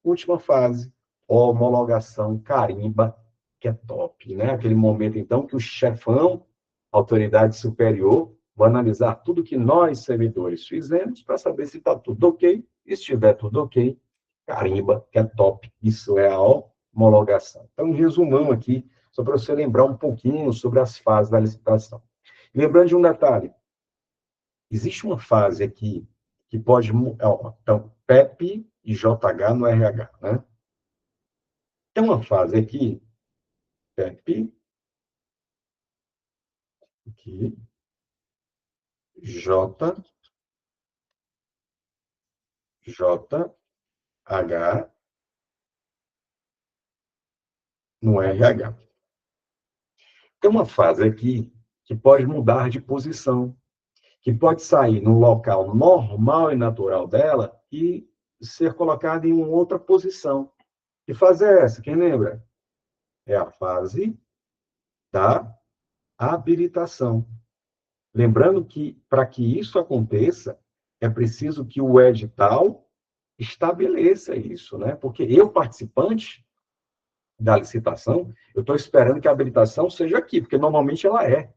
última fase, homologação, carimba, que é top, né? Aquele momento, então, que o chefão, autoridade superior, vai analisar tudo que nós, servidores, fizemos para saber se está tudo ok. E se estiver tudo ok, carimba, que é top. Isso é a homologação. Então, um resumão aqui, só para você lembrar um pouquinho sobre as fases da licitação. Lembrando de um detalhe, existe uma fase aqui que pode... Então, PEP e JH no RH, né? Tem uma fase aqui, PEP, aqui, J, H, no RH. Tem uma fase aqui que pode mudar de posição, que pode sair no local normal e natural dela e ser colocada em uma outra posição. Que fase é essa? Quem lembra? É a fase da habilitação. Lembrando que, para que isso aconteça, é preciso que o edital estabeleça isso, né? Porque eu, participante da licitação, eu estou esperando que a habilitação seja aqui, porque normalmente ela é.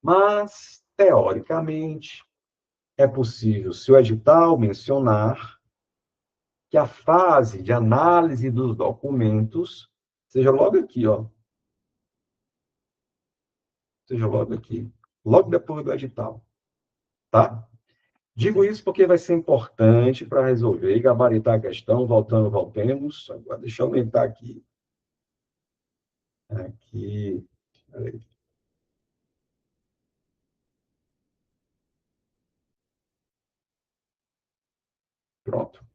Mas, teoricamente, é possível, se o edital mencionar, que a fase de análise dos documentos seja logo aqui, ó. Seja logo aqui. Logo depois do edital. Tá? Digo isso porque vai ser importante para resolver e gabaritar a questão. Voltemos. Agora, deixa eu aumentar aqui. Aqui. Pronto.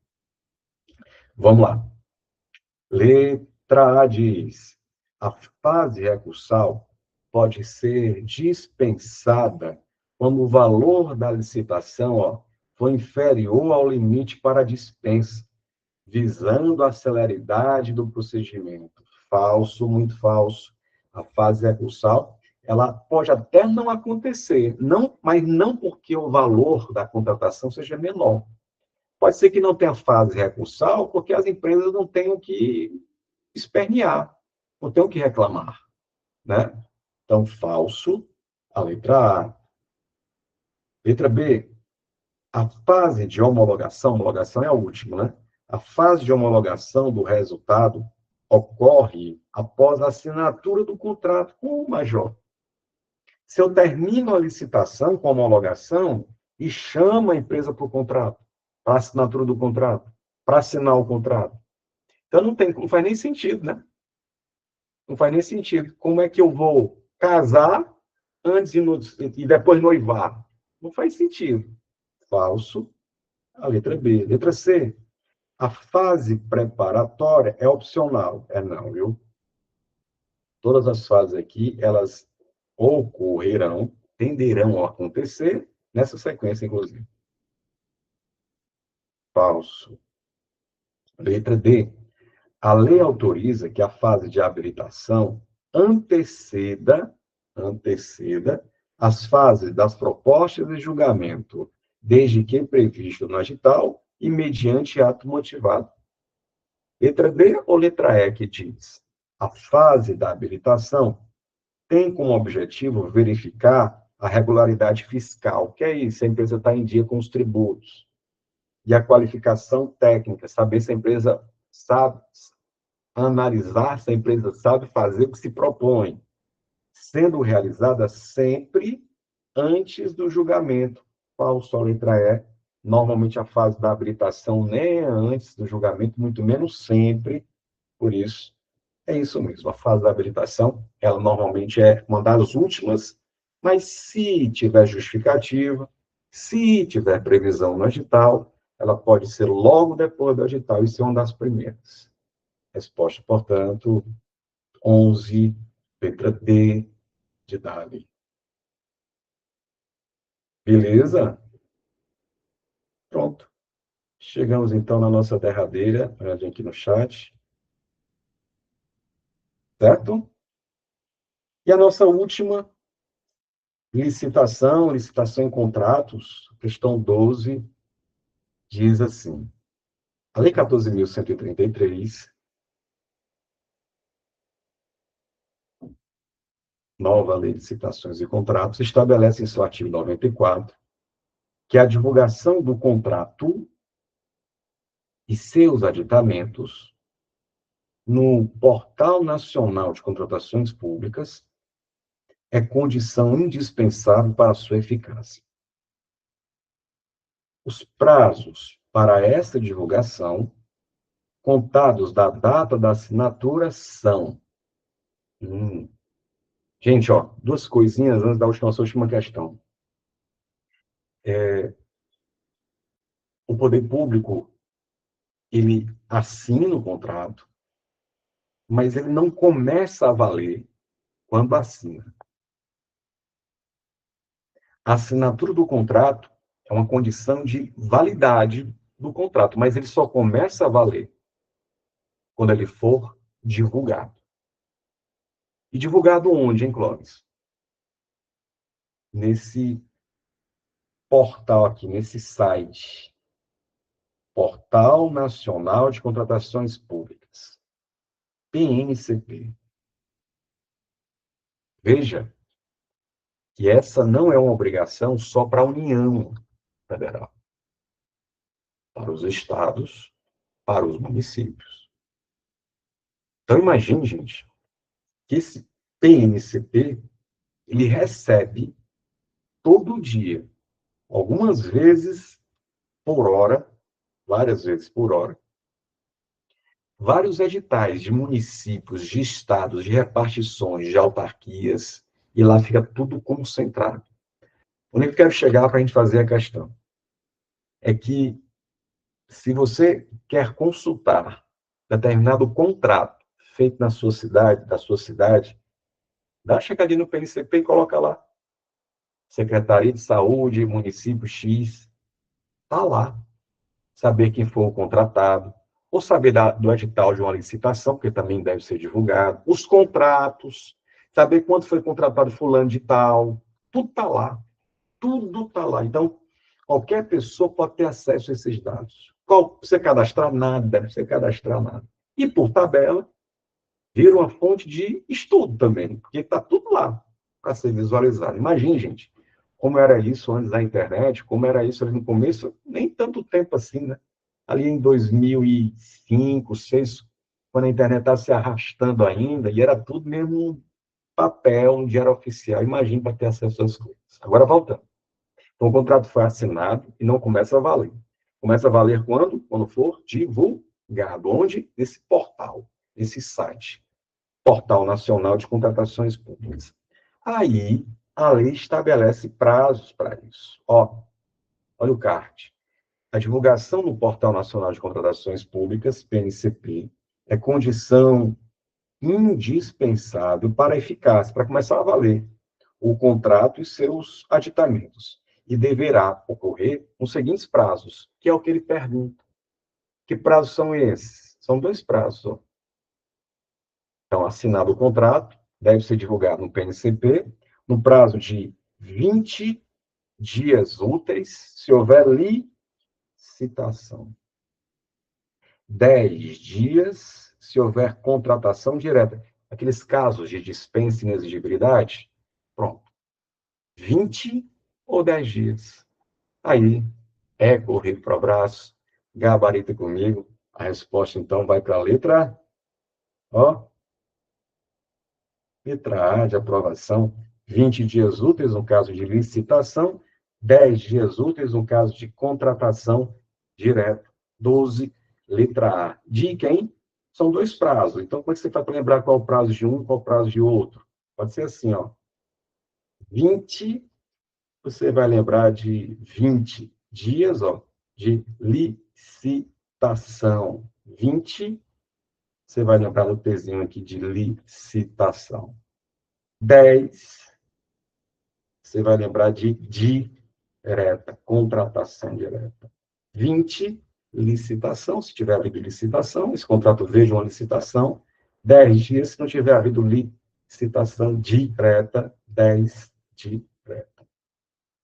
Vamos lá. Letra A diz: a fase recursal pode ser dispensada quando o valor da licitação, ó, for inferior ao limite para dispensa, visando a celeridade do procedimento. Falso, muito falso. A fase recursal, ela pode até não acontecer, não, mas não porque o valor da contratação seja menor. Pode ser que não tenha fase recursal, porque as empresas não tenham que espernear, não tenham que reclamar. né? Então, falso, a letra A. Letra B, a fase de homologação é a última, né? A fase de homologação do resultado ocorre após a assinatura do contrato com o major. Se eu termino a licitação com homologação e chamo a empresa para o contrato, para a assinatura do contrato, para assinar o contrato, então não faz nem sentido, né? Não faz nem sentido. Como é que eu vou casar antes e depois noivar? Não faz sentido. Falso, a letra B. Letra C, a fase preparatória é opcional. É não, viu? Todas as fases aqui, elas ocorrerão, tenderão a acontecer nessa sequência, inclusive. Falso. Letra D. A lei autoriza que a fase de habilitação anteceda as fases das propostas de julgamento, desde que previsto no edital e mediante ato motivado. Letra D ou letra E que diz? A fase da habilitação tem como objetivo verificar a regularidade fiscal, que é isso, a empresa está em dia com os tributos, e a qualificação técnica, saber se a empresa sabe analisar se a empresa sabe fazer o que se propõe, sendo realizada sempre antes do julgamento. Falso, a letra E. Normalmente a fase da habilitação nem é antes do julgamento, muito menos sempre. Por isso, é isso mesmo. A fase da habilitação, ela normalmente é uma das últimas, mas se tiver justificativa, se tiver previsão no edital, ela pode ser logo depois do edital e ser uma das primeiras. Resposta, portanto, 11, letra D de Dali. Beleza? Pronto. Chegamos, então, na nossa derradeira, olha aqui no chat. Certo? E a nossa última licitação em contratos, questão 12, diz assim: a Lei 14.133, nova Lei de Licitações e Contratos, estabelece em seu artigo 94 que a divulgação do contrato e seus aditamentos no Portal Nacional de Contratações Públicas é condição indispensável para a sua eficácia. Os prazos para esta divulgação, contados da data da assinatura, são... Gente, ó, duas coisinhas antes da última questão. O poder público, ele assina o contrato, mas ele não começa a valer quando assina. A assinatura do contrato é uma condição de validade do contrato, mas ele só começa a valer quando ele for divulgado. E divulgado onde, hein, Clóvis? Nesse portal aqui, nesse site. Portal Nacional de Contratações Públicas. PNCP. Veja que essa não é uma obrigação só para a União Federal. Para os estados, para os municípios. Então, imagine, gente, que esse PNCP, ele recebe todo dia, algumas vezes por hora, várias vezes por hora, vários editais de municípios, de estados, de repartições, de autarquias, e lá fica tudo concentrado. Onde eu quero chegar para a gente fazer a questão é que, se você quer consultar determinado contrato feito na sua cidade, da sua cidade, dá uma checadinha no PNCP e coloca lá. Secretaria de Saúde, município X, está lá. Saber quem foi o contratado, ou saber do edital de uma licitação, porque também deve ser divulgado, os contratos, saber quanto foi contratado fulano de tal, tudo está lá. Tudo está lá. Então, qualquer pessoa pode ter acesso a esses dados. Você cadastrar nada, você cadastrar nada. E, por tabela, vira uma fonte de estudo também, porque está tudo lá para ser visualizado. Imagine, gente, como era isso antes da internet, como era isso ali no começo, nem tanto tempo assim, né? Ali em 2005, 2006, quando a internet estava se arrastando ainda, e era tudo mesmo papel, um diário oficial. Imagine para ter acesso às coisas. Agora, voltando. Então, o contrato foi assinado e não começa a valer. Começa a valer quando? Quando for divulgado. Onde? Nesse portal, nesse site. Portal Nacional de Contratações Públicas. Aí, a lei estabelece prazos para isso. Olha o CART. A divulgação no Portal Nacional de Contratações Públicas, PNCP, é condição indispensável para a eficácia, para começar a valer o contrato e seus aditamentos. E deverá ocorrer nos seguintes prazos, que é o que ele pergunta. Que prazos são esses? São dois prazos. Ó. Então, assinado o contrato, deve ser divulgado no PNCP, no prazo de 20 dias úteis, se houver licitação. 10 dias, se houver contratação direta. Aqueles casos de dispensa e inexigibilidade, pronto. 20 ou 10 dias. Aí, é corrido para o abraço, gabarita comigo. A resposta, então, vai para a letra, ó, letra A de aprovação, 20 dias úteis no caso de licitação, 10 dias úteis no caso de contratação direta, 12, letra A. De quem? São dois prazos. Então, como é que você faz para lembrar qual é o prazo de um e qual é o prazo de outro? Pode ser assim, ó. 20, você vai lembrar de 20 dias, ó, de licitação. 20, você vai lembrar do pezinho aqui de licitação. 10, você vai lembrar de direta, contratação direta. 20, licitação, se tiver havido licitação, esse contrato veja uma licitação. 10 dias, se não tiver havido licitação direta, 10 direta.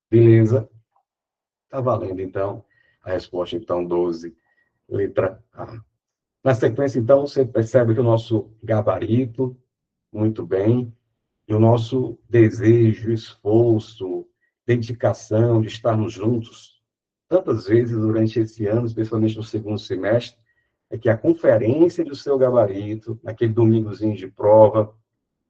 Beleza? Está valendo, então, a resposta, então, 12, letra A. Na sequência, então, você percebe que o nosso gabarito, muito bem, e o nosso desejo, esforço, dedicação de estarmos juntos, tantas vezes durante esse ano, especialmente no segundo semestre, é que a conferência do seu gabarito, naquele domingozinho de prova,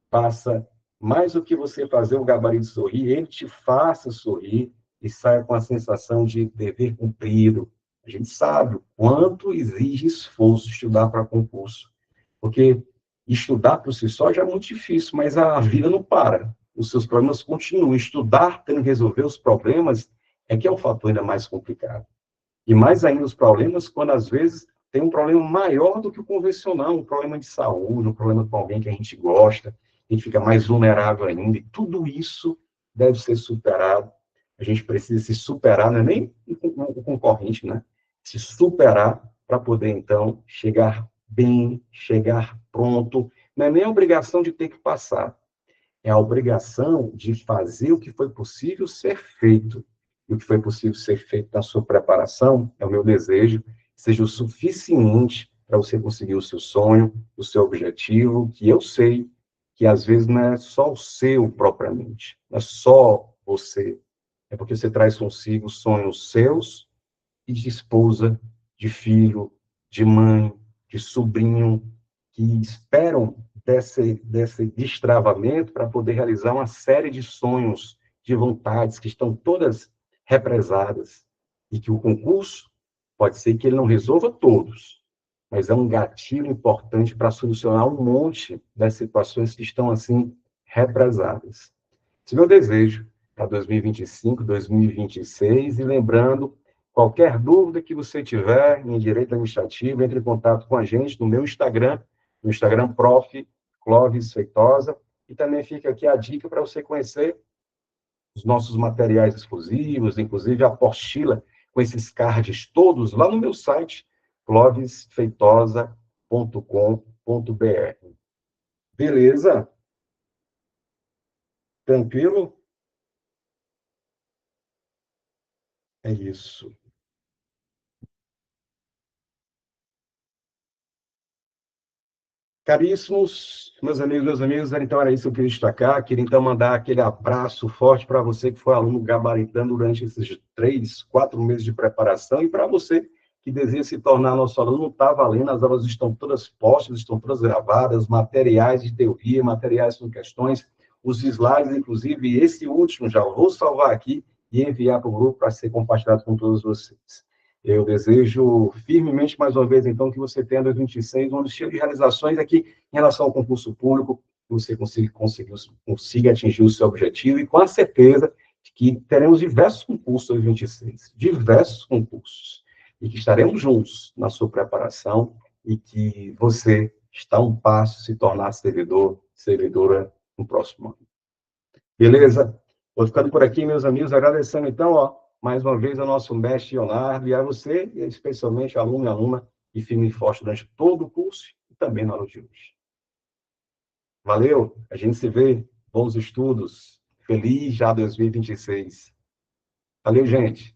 faça mais do que você fazer o gabarito sorrir, ele te faça sorrir e saia com a sensação de dever cumprido. A gente sabe o quanto exige esforço estudar para concurso, porque estudar por si só já é muito difícil, mas a vida não para. Os seus problemas continuam. Estudar, tendo que resolver os problemas, é que é o fator ainda mais complicado. E mais ainda os problemas quando, às vezes, tem um problema maior do que o convencional, um problema de saúde, um problema com alguém que a gente gosta, a gente fica mais vulnerável ainda, e tudo isso deve ser superado. A gente precisa se superar, não é nem o concorrente, né? Se superar para poder, então, chegar bem, chegar pronto. Não é nem a obrigação de ter que passar, é a obrigação de fazer o que foi possível ser feito. E o que foi possível ser feito na sua preparação, é o meu desejo, seja o suficiente para você conseguir o seu sonho, o seu objetivo, que eu sei que às vezes não é só o seu propriamente, não é só você, é porque você traz consigo sonhos seus e de esposa, de filho, de mãe, de sobrinho, que esperam desse destravamento para poder realizar uma série de sonhos, de vontades que estão todas represadas e que o concurso pode ser que ele não resolva todos, mas é um gatilho importante para solucionar um monte das situações que estão assim represadas. Esse é o meu desejo para 2025, 2026, e lembrando, qualquer dúvida que você tiver em direito administrativo, entre em contato com a gente no meu Instagram, no Instagram Prof. Clóvis Feitosa, e também fica aqui a dica para você conhecer os nossos materiais exclusivos, inclusive a apostila com esses cards todos lá no meu site, clovisfeitosa.com.br. Beleza? Tranquilo? É isso. Caríssimos, meus amigos, então era isso que eu queria destacar. Queria então mandar aquele abraço forte para você que foi aluno gabaritando durante esses 3, 4 meses de preparação e para você que deseja se tornar nosso aluno, está valendo, as aulas estão todas postas, estão todas gravadas, materiais de teoria, materiais com questões, os slides, inclusive, esse último já vou salvar aqui e enviar para o grupo para ser compartilhado com todos vocês. Eu desejo firmemente, mais uma vez, então, que você tenha 2026 um ano cheio de realizações aqui em relação ao concurso público, que você consiga atingir o seu objetivo e com a certeza de que teremos diversos concursos em 2026, diversos concursos, e que estaremos juntos na sua preparação e que você está a um passo de se tornar servidor, servidora no próximo ano. Beleza? Vou ficando por aqui, meus amigos, agradecendo, então, mais uma vez ao nosso mestre Leonardo e a você, especialmente aluno e aluna, que firme e forte durante todo o curso e também na aula de hoje. Valeu, a gente se vê, bons estudos, feliz já 2026. Valeu, gente.